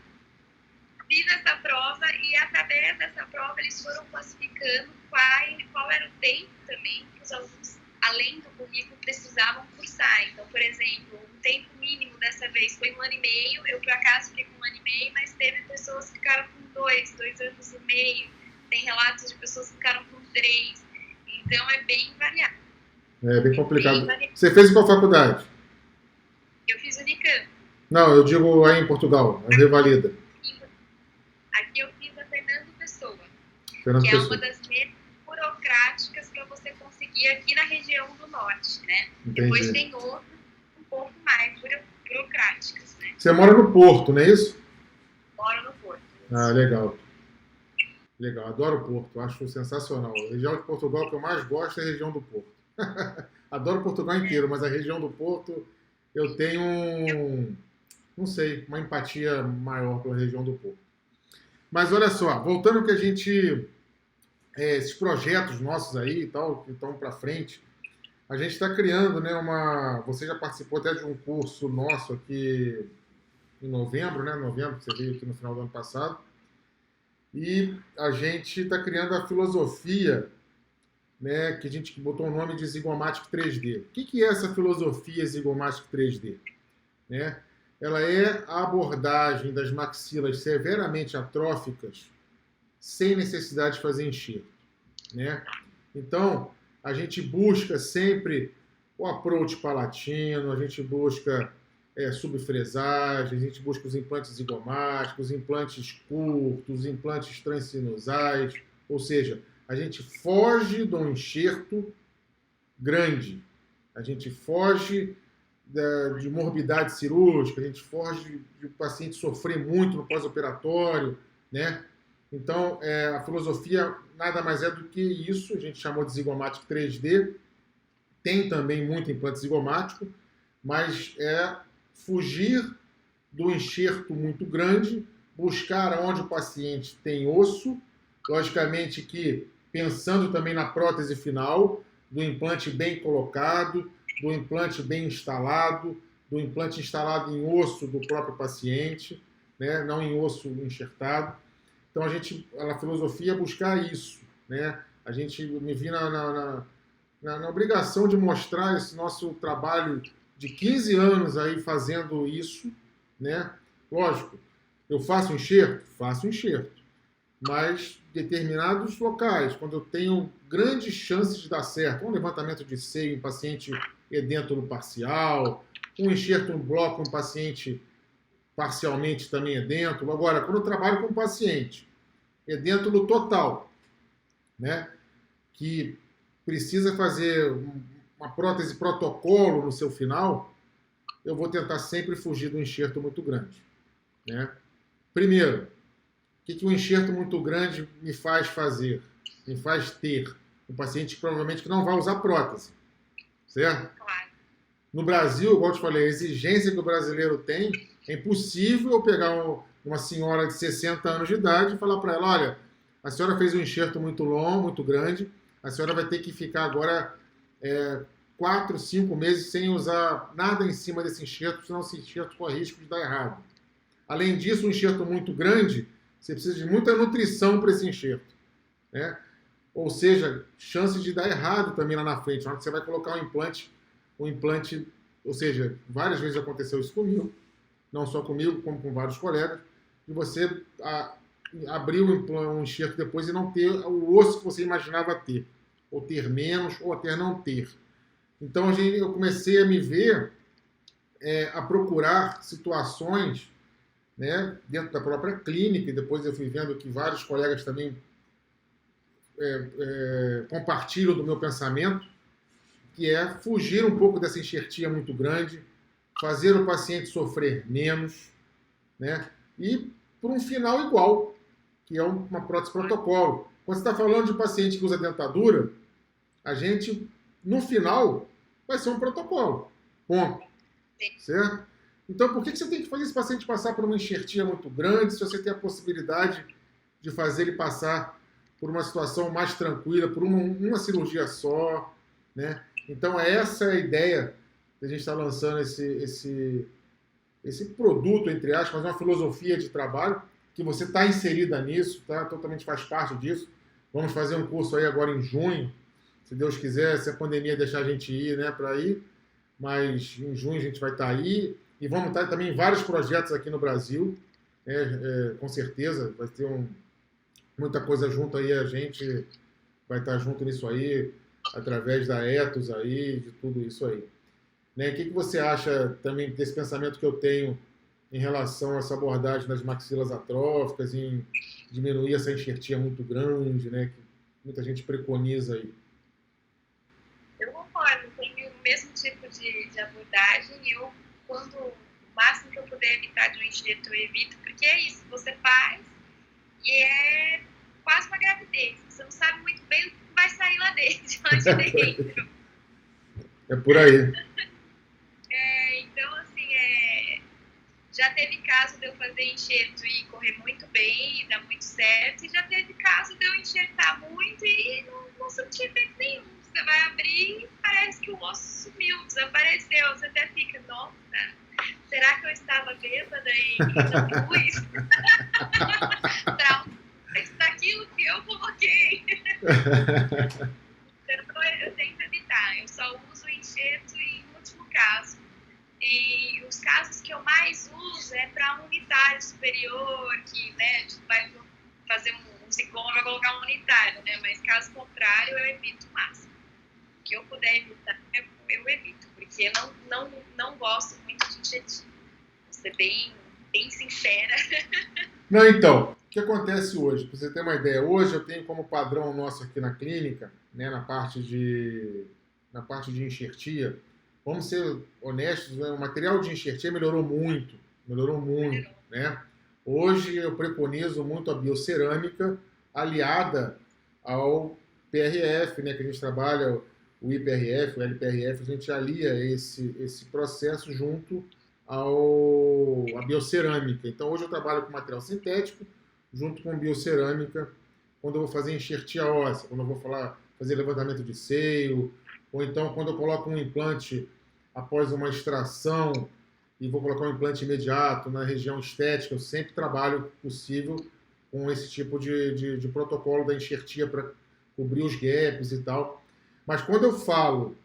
B: fiz essa prova e através dessa prova eles foram classificando qual era o tempo também que os alunos, além do currículo, precisavam cursar. Então, por exemplo, o tempo mínimo dessa vez foi 1 ano e meio, eu por acaso fiquei com 1 ano e meio, mas teve pessoas que ficaram com 2 anos e meio, tem relatos de pessoas que ficaram com 3, então é bem variado.
A: É bem complicado. Você fez em qual faculdade?
B: Eu fiz Unicamp.
A: Não, eu digo aí em Portugal, a revalida.
B: Aqui eu fiz a Fernando Pessoa,
A: Fernando
B: que
A: Pessoa.
B: é uma das menos burocráticas para você conseguir aqui na região do norte, né?
A: Entendi.
B: Depois tem outras um pouco mais burocráticas, né?
A: Você mora no Porto, não é isso?
B: Moro no Porto.
A: Ah, legal. Legal, adoro o Porto, acho sensacional. A região de Portugal que eu mais gosto é a região do Porto. Adoro Portugal inteiro, mas a região do Porto eu tenho, não sei, uma empatia maior pela região do Porto. Mas olha só, voltando que a gente, esses projetos nossos aí e tal, que estão para frente, a gente está criando, né, você já participou até de um curso nosso aqui em novembro, né? Novembro, que você veio aqui no final do ano passado. E a gente está criando a filosofia, né, que a gente botou o nome de Zygomatic 3D. O que é essa filosofia Zygomatic 3D? Né? Ela é a abordagem das maxilas severamente atróficas sem necessidade de fazer enxerto. Né? Então, a gente busca sempre o approach palatino, a gente busca subfresagem, a gente busca os implantes zigomáticos, os implantes curtos, os implantes transsinusais, ou seja, a gente foge de um enxerto grande, a gente foge de morbidade cirúrgica, a gente foge de o paciente sofrer muito no pós-operatório, né? Então, a filosofia nada mais é do que isso, a gente chamou de Zygomatic 3D, tem também muito implante zigomático, mas é fugir do enxerto muito grande, buscar onde o paciente tem osso, logicamente que pensando também na prótese final, do implante bem colocado, do implante bem instalado, do implante instalado em osso do próprio paciente, né? Não em osso enxertado. Então, a filosofia é buscar isso, né? A gente me vi na obrigação de mostrar esse nosso trabalho de 15 anos aí fazendo isso, né? Lógico, eu faço enxerto? Faço enxerto. Mas determinados locais, quando eu tenho grandes chances de dar certo, um levantamento de seio em paciente edêntulo parcial, um enxerto no bloco em paciente parcialmente também edêntulo. Agora, quando eu trabalho com um paciente edêntulo total, né, que precisa fazer uma prótese protocolo no seu final, eu vou tentar sempre fugir do enxerto muito grande, né? Primeiro, o que um enxerto muito grande me faz fazer? Me faz ter um paciente provavelmente que não vai usar prótese, certo?
B: Claro.
A: No Brasil, igual eu te falei, a exigência que o brasileiro tem, é impossível eu pegar uma senhora de 60 anos de idade e falar para ela, olha, a senhora fez um enxerto muito longo, muito grande, a senhora vai ter que ficar agora 4, 5 meses sem usar nada em cima desse enxerto, senão esse enxerto corre risco de dar errado. Além disso, um enxerto muito grande, você precisa de muita nutrição para esse enxerto, né? Ou seja, chance de dar errado também lá na frente. Na hora que você vai colocar um implante, ou seja, várias vezes aconteceu isso comigo, não só comigo, como com vários colegas, de você abrir um enxerto depois e não ter o osso que você imaginava ter, ou ter menos, ou até não ter. Então eu comecei a me ver, a procurar situações, né, dentro da própria clínica, e depois eu fui vendo que vários colegas também compartilham do meu pensamento, que é fugir um pouco dessa enxertia muito grande, fazer o paciente sofrer menos, né, e por um final igual, que é uma prótese protocolo. Quando você está falando de paciente que usa dentadura, a gente, no final, vai ser um protocolo. Ponto. Certo? Então, por que você tem que fazer esse paciente passar por uma enxertia muito grande se você tem a possibilidade de fazer ele passar por uma situação mais tranquila, por uma cirurgia só, né? Então, essa é a ideia que a gente está lançando esse produto, entre aspas, uma filosofia de trabalho, que você está inserida nisso, tá? Totalmente faz parte disso. Vamos fazer um curso aí agora em junho, se Deus quiser, se a pandemia deixar a gente ir, né, para ir, mas em junho a gente vai estar aí. E vamos estar também em vários projetos aqui no Brasil, com certeza, vai ter muita coisa junto aí, a gente vai estar junto nisso aí, através da Ethos aí, de tudo isso aí. Né? O que você acha também desse pensamento que eu tenho em relação a essa abordagem das maxilas atróficas, em diminuir essa enxertia muito grande, né, que muita gente preconiza aí?
B: Eu concordo, tenho o mesmo tipo de abordagem. Eu, quando o máximo que eu puder evitar de um enxerto, eu evito, porque é isso, você faz e é quase uma gravidez. Você não sabe muito bem o que vai sair lá dentro.
A: É por aí.
B: Então, assim, já teve caso de eu fazer enxerto e correr muito bem, e dar muito certo, e já teve caso de eu enxertar muito e não sentir efeito nenhum. Você vai abrir e parece que o osso sumiu, desapareceu. Você até fica, nossa, será que eu estava bêbada e não pus? Daquilo que eu coloquei. Então, eu tento evitar. Eu só uso o enxerto em último caso. E os casos que eu mais uso é para unitário superior, que, né, a gente vai fazer um zigoma, vai colocar um unitário, né? Mas caso contrário, eu evito o máximo. O que eu puder evitar, eu evito, porque eu não gosto muito de enxertia. Vou ser bem sincera.
A: Não, então, o que acontece hoje? Para você ter uma ideia, hoje eu tenho como padrão nosso aqui na clínica, né, na parte de enxertia, vamos ser honestos, né, o material de enxertia melhorou muito, né? Hoje eu preconizo muito a biocerâmica aliada ao PRF, né, que a gente trabalha, o IPRF, o LPRF, a gente alia esse processo junto à biocerâmica. Então, hoje eu trabalho com material sintético, junto com biocerâmica, quando eu vou fazer enxertia óssea, quando eu vou fazer levantamento de seio, ou então quando eu coloco um implante após uma extração e vou colocar um implante imediato na região estética, eu sempre trabalho possível com esse tipo de protocolo da enxertia para cobrir os gaps e tal. Mas quando eu falo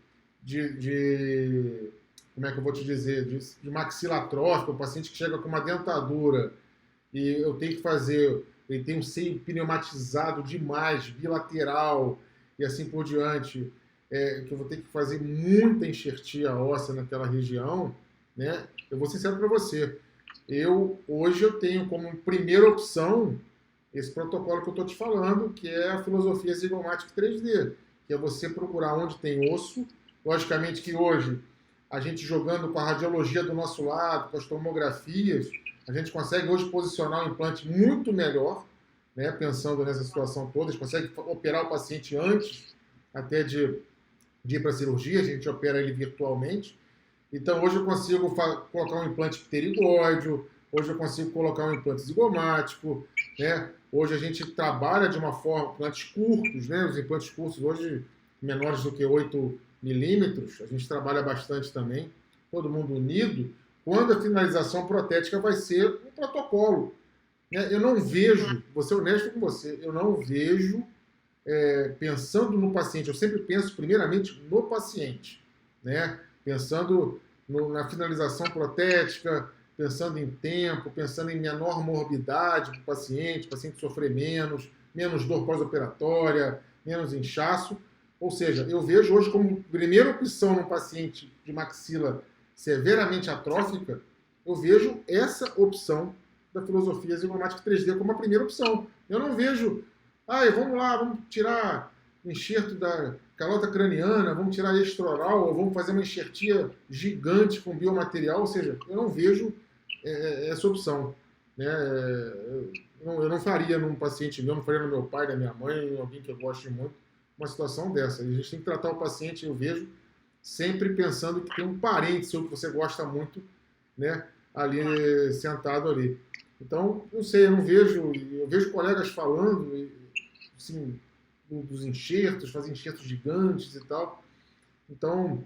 A: como é que eu vou te dizer, de maxila atrófica, o paciente que chega com uma dentadura e eu tenho que fazer, ele tem um seio pneumatizado demais, bilateral e assim por diante, que eu vou ter que fazer muita enxertia óssea naquela região, né? Eu vou ser sincero para você, hoje eu tenho como primeira opção esse protocolo que eu estou te falando, que é a filosofia Zygomatic 3D, que é você procurar onde tem osso. Logicamente que hoje, a gente jogando com a radiologia do nosso lado, com as tomografias, a gente consegue hoje posicionar o implante muito melhor, né, pensando nessa situação toda. A gente consegue operar o paciente antes até de ir para a cirurgia, a gente opera ele virtualmente. Então, hoje eu consigo colocar um implante pterigóideo, hoje eu consigo colocar um implante zigomático, né? Hoje a gente trabalha de uma forma, implantes curtos, né? Os implantes curtos hoje, menores do que 8 milímetros, a gente trabalha bastante também, todo mundo unido, quando a finalização protética vai ser um protocolo. Né? Eu não vejo, vou ser honesto com você, eu não vejo, pensando no paciente, eu sempre penso primeiramente no paciente, né? Pensando na finalização protética, pensando em tempo, pensando em menor morbidade para o paciente sofrer menos dor pós-operatória, menos inchaço. Ou seja, eu vejo hoje como primeira opção no paciente de maxila severamente atrófica, eu vejo essa opção da filosofia Zygomatic 3D como a primeira opção. Eu não vejo, vamos lá, vamos tirar enxerto da calota craniana, vamos tirar extraoral, ou vamos fazer uma enxertia gigante com biomaterial, ou seja, eu não vejo essa opção. Né? Eu não faria num paciente meu, não faria no meu pai, na minha mãe, alguém que eu goste muito, uma situação dessa. A gente tem que tratar o paciente, eu vejo, sempre pensando que tem um parente seu que você gosta muito, né, ali sentado ali. Então, não sei, eu vejo colegas falando, assim, dos enxertos, fazer enxertos gigantes e tal. Então,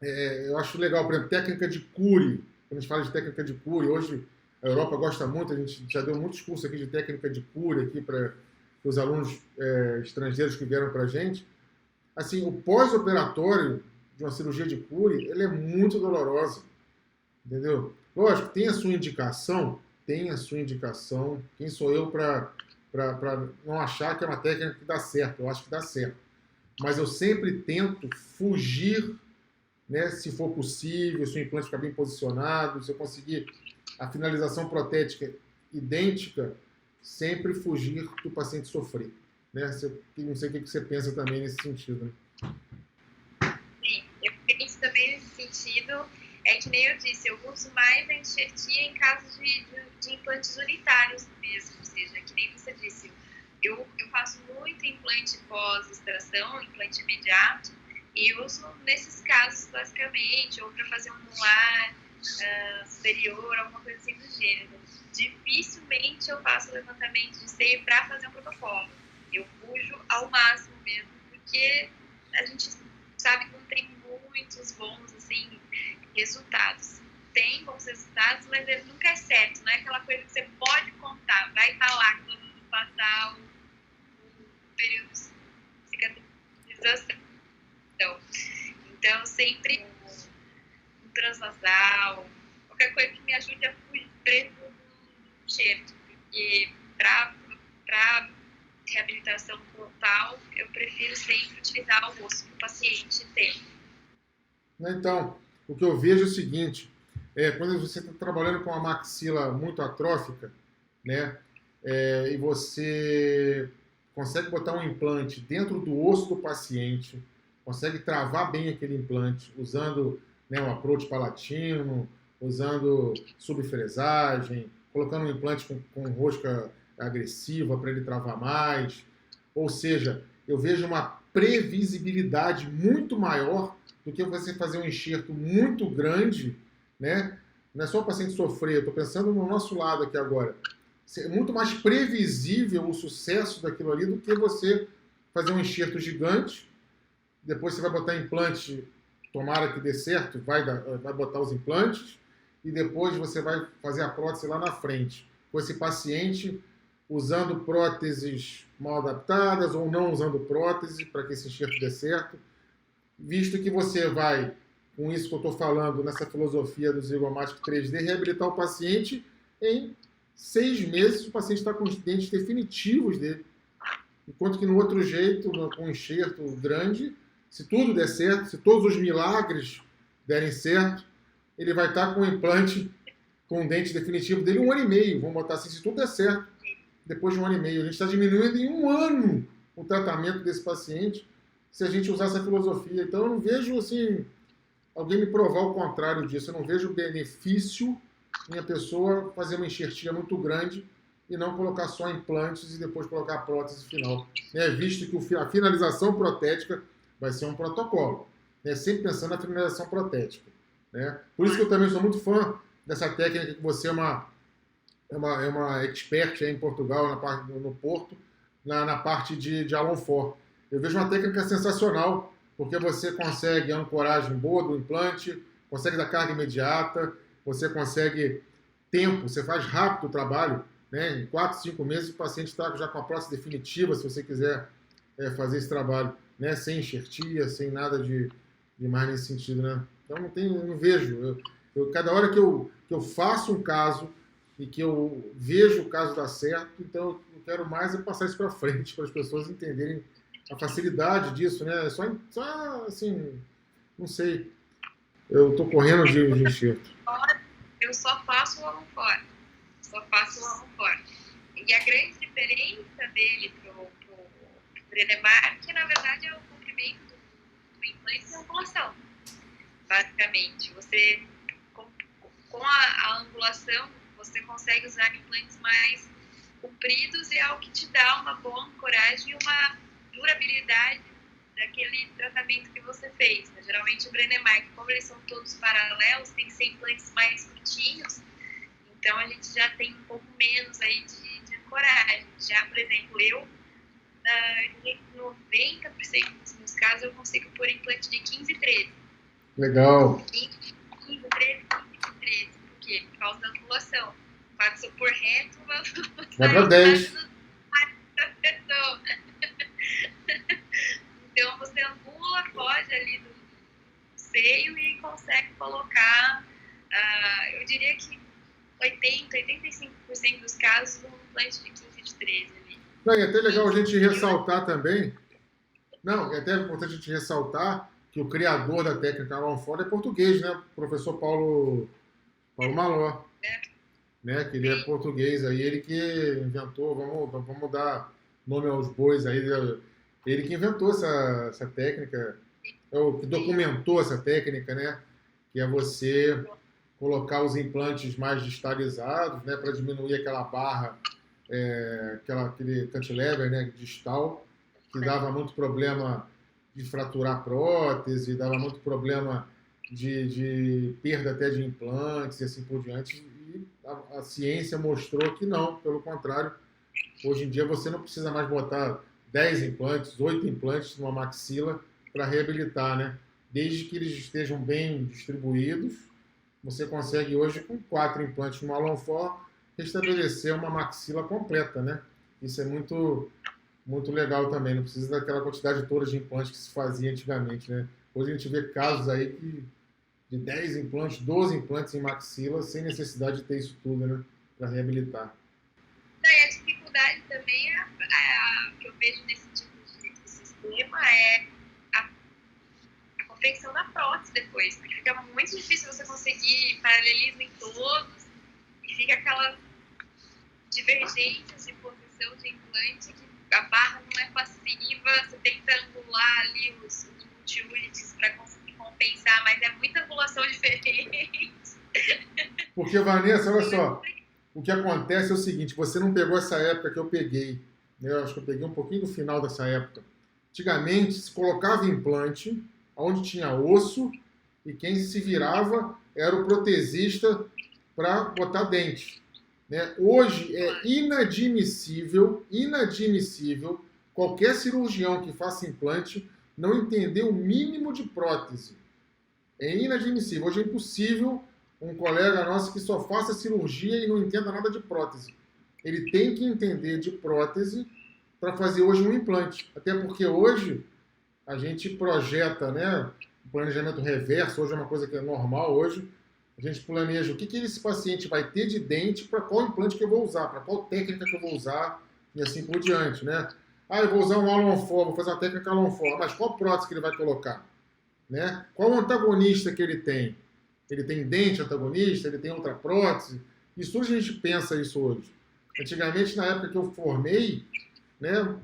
A: eu acho legal, por exemplo, técnica de Curie. Quando a gente fala de técnica de Curie, hoje a Europa gosta muito, a gente já deu muitos cursos aqui de técnica de Curie aqui para os alunos estrangeiros que vieram para a gente. Assim, o pós-operatório de uma cirurgia de Curie, ele é muito dolorosa, entendeu? Lógico, tem a sua indicação, Quem sou eu para não achar que é uma técnica que dá certo? Eu acho que dá certo. Mas eu sempre tento fugir, né, se for possível, se o implante ficar bem posicionado, se eu conseguir a finalização protética idêntica, sempre fugir do paciente sofrer. Né? Não sei o que você pensa também nesse sentido. Né?
B: Sim, eu penso também nesse sentido. É que nem eu disse, eu uso mais a enxertia em casos de implantes unitários mesmo, ou seja, que nem você disse, eu faço muito implante pós-extração, implante imediato, e uso nesses casos basicamente, ou para fazer um molar superior, alguma coisa assim do gênero. Dificilmente eu faço levantamento de seio para fazer um protocolo. Eu fujo ao máximo mesmo, porque a gente sabe que não tem muitos bons assim, resultados. Tem bons resultados, mas ele nunca é certo, não é aquela coisa que você pode contar, vai estar lá quando passar o período de cicatrização. Então sempre um transnasal, qualquer coisa que me ajude a fugir preso do enxerto, porque para reabilitação total, eu prefiro sempre utilizar o osso que o paciente tem.
A: Então, o que eu vejo é o seguinte, quando você está trabalhando com uma maxila muito atrófica, né, e você consegue botar um implante dentro do osso do paciente, consegue travar bem aquele implante, usando, né, um approach palatino, usando subfresagem, colocando um implante com rosca agressiva para ele travar mais. Ou seja, eu vejo uma previsibilidade muito maior do que você fazer um enxerto muito grande, né, não é só o paciente sofrer, eu estou pensando no nosso lado aqui agora. É muito mais previsível o sucesso daquilo ali do que você fazer um enxerto gigante, depois você vai botar implante, tomara que dê certo, vai botar os implantes, e depois você vai fazer a prótese lá na frente. Com esse paciente usando próteses mal adaptadas ou não usando prótese para que esse enxerto dê certo, visto que você vai, com isso que eu estou falando, nessa filosofia do Zygomatic 3D, reabilitar o paciente em 6 meses, o paciente está com os dentes definitivos dele. Enquanto que no outro jeito, com um enxerto grande, se tudo der certo, se todos os milagres derem certo, ele vai estar com o implante, com o dente definitivo dele 1 ano e meio. Vamos botar assim, se tudo der certo, depois de 1 ano e meio. A gente está diminuindo em 1 ano o tratamento desse paciente se a gente usar essa filosofia. Então eu não vejo assim, alguém me provar o contrário disso. Eu não vejo benefício em a pessoa fazer uma enxertia muito grande e não colocar só implantes e depois colocar a prótese final. Visto que a finalização protética vai ser um protocolo. Sempre pensando na finalização protética. Por isso que eu também sou muito fã dessa técnica que você é uma expert aí em Portugal, no Porto, na parte de Alonfort. Eu vejo uma técnica sensacional, porque você consegue a ancoragem boa do implante, consegue dar carga imediata, você consegue tempo, você faz rápido o trabalho, em 4, 5 meses o paciente está já com a prótese definitiva, se você quiser fazer esse trabalho, sem enxertia, sem nada de mais nesse sentido. Então não vejo. Cada hora que eu faço um caso e que eu vejo o caso dar certo, então eu quero mais passar isso para frente, para as pessoas entenderem a facilidade disso, Só assim, não sei. Eu estou correndo de enxerto.
B: Eu só faço o Alonfort. E a grande diferença dele pro Brennemar, que na verdade é o comprimento do implante e a angulação. Basicamente, você com a angulação você consegue usar implantes mais compridos e é o que te dá uma boa ancoragem e uma durabilidade daquele tratamento que você fez. Geralmente o Brennemar, como eles são todos paralelos, tem que ser implantes mais curtinhos, então a gente já tem um pouco menos aí de ancoragem. Já, por exemplo, eu, em 90% dos meus casos, eu consigo pôr implante de 15 e 13.
A: Legal.
B: 15, 13. Por quê? Por causa da angulação. O fato de se eu pôr reto,
A: vai para 10.
B: Então você angula, foge ali do seio e consegue colocar, eu diria que 85% dos casos, um implante de 15 de 13 ali.
A: É até legal a gente ressaltar também, é até importante a gente ressaltar que o criador da técnica Alonfort é português, O professor Paulo Maló, que ele é português, aí ele que inventou, vamos dar nome aos bois aí, ele que inventou essa técnica, é o que documentou essa técnica, que é você colocar os implantes mais distalizados, para diminuir aquela barra, aquele cantilever, distal, que dava muito problema de fraturar prótese, dava muito problema de perda até de implantes e assim por diante. E a ciência mostrou que não, pelo contrário, hoje em dia você não precisa mais botar 10 implantes, 8 implantes numa maxila para reabilitar, Desde que eles estejam bem distribuídos, você consegue hoje, com 4 implantes no Alonfort, restabelecer uma maxila completa, Isso é muito, muito legal também, não precisa daquela quantidade toda de implantes que se fazia antigamente, Hoje a gente vê casos aí de 10 implantes, 12 implantes em maxila, sem necessidade de ter isso tudo, para reabilitar.
B: E a dificuldade também que eu vejo nesse tipo de sistema é a confecção da prótese depois, porque fica muito difícil você conseguir paralelismo em todos e fica aquelas divergências de posição de implante que a barra não é passiva, você tenta angular ali os multi-units para conseguir compensar, mas é muita angulação diferente.
A: Porque, Vanessa, olha só, o que acontece é o seguinte, você não pegou essa época que eu peguei, eu acho que eu peguei um pouquinho do final dessa época. Antigamente, se colocava implante onde tinha osso e quem se virava era o protesista para botar dente. Né? Hoje é inadmissível qualquer cirurgião que faça implante não entender o mínimo de prótese. É inadmissível. Hoje é impossível um colega nosso que só faça cirurgia e não entenda nada de prótese. Ele tem que entender de prótese para fazer hoje um implante. Até porque hoje a gente projeta, né, o planejamento reverso, hoje é uma coisa que é normal hoje. A gente planeja o que esse paciente vai ter de dente, para qual implante que eu vou usar, para qual técnica que eu vou usar e assim por diante, né? Ah, eu vou usar um Alonfor, vou fazer uma técnica Alonfor, mas qual prótese que ele vai colocar? Né? Qual o antagonista que ele tem? Ele tem dente antagonista? Ele tem outra prótese? Isso hoje a gente pensa isso hoje. Antigamente, na época que eu formei, né,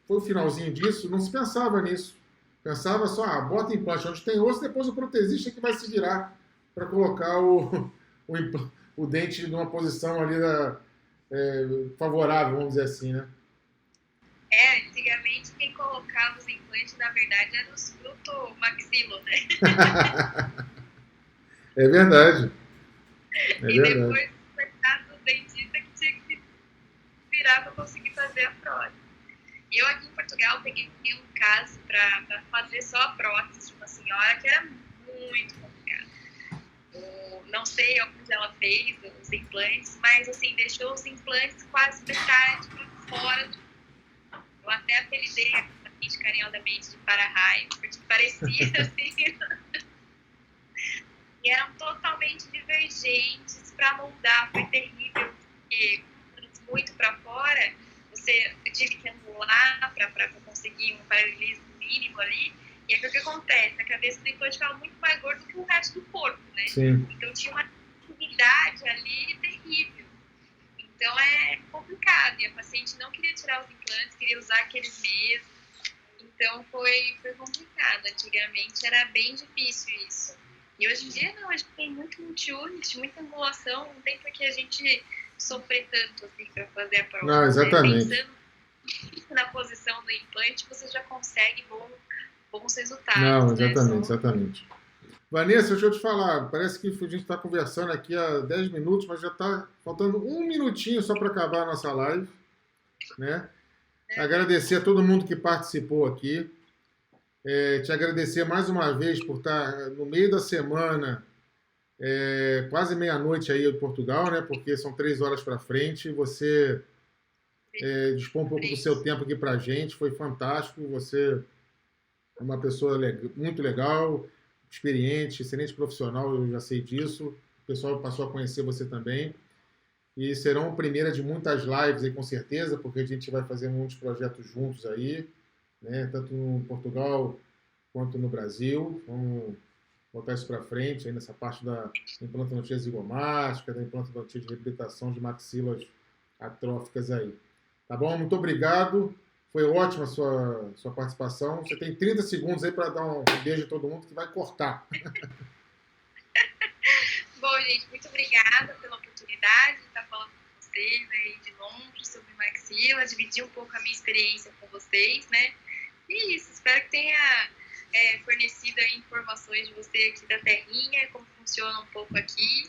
A: foi o finalzinho disso, não se pensava nisso. Pensava só, bota implante onde tem osso, depois o protesista que vai se virar para colocar o dente numa posição ali favorável, vamos dizer assim, né?
B: Antigamente quem colocava os implantes, na verdade, era os fruto-maxilo, né?
A: É verdade.
B: E depois o mercado do dentista que tinha que se virar para conseguir fazer a prótese. Eu aqui em Portugal peguei um caso para fazer só a prótese de uma senhora que era muito complicada. Não sei onde ela fez os implantes, mas assim, deixou os implantes quase metade para fora. Eu até apelidei a paciente carinhosamente de para-raio, porque parecia assim. E eram totalmente divergentes para moldar, foi terrível, porque muito para fora, eu tive que anular para conseguir um paralelismo mínimo ali. E aí o que acontece? A cabeça do implante ficava muito mais gorda do que o resto do corpo, né?
A: Sim.
B: Então tinha uma atividade ali terrível. Então é complicado. E a paciente não queria tirar os implantes, queria usar aqueles mesmos. Então foi complicado. Antigamente era bem difícil isso. E hoje em dia não, a gente tem muito multi-unit, muita angulação, não tem por que a gente sofrer tanto assim para fazer a prova.
A: Não, exatamente.
B: Né? Pensando na posição do implante, você já consegue bons resultados.
A: Não, exatamente,
B: né?
A: exatamente. Vanessa, deixa eu te falar, parece que a gente está conversando aqui há 10 minutos, mas já está faltando um minutinho só para acabar a nossa live. Né? Agradecer a todo mundo que participou aqui. Te agradecer mais uma vez por estar no meio da semana, quase meia-noite aí em Portugal, né? Porque são 3 horas para frente. Você dispõe um pouco do seu tempo aqui para a gente. Foi fantástico. Você é uma pessoa muito legal, experiente, excelente profissional, eu já sei disso. O pessoal passou a conhecer você também. E serão a primeira de muitas lives aí, com certeza, porque a gente vai fazer muitos projetos juntos aí, né? Tanto no Portugal quanto no Brasil. Vamos botar isso para frente aí nessa parte da implantodontia zigomática, da implantodontia de reabilitação de maxilas atróficas aí. Tá bom? Muito obrigado. Foi ótima a sua participação. Você tem 30 segundos aí para dar um beijo a todo mundo que vai cortar.
B: Bom, gente, muito obrigada pela oportunidade de estar falando com vocês aí de Londres sobre maxila, dividir um pouco a minha experiência com vocês, né? E isso, espero que tenha fornecido aí informações de você aqui da terrinha, como funciona um pouco aqui.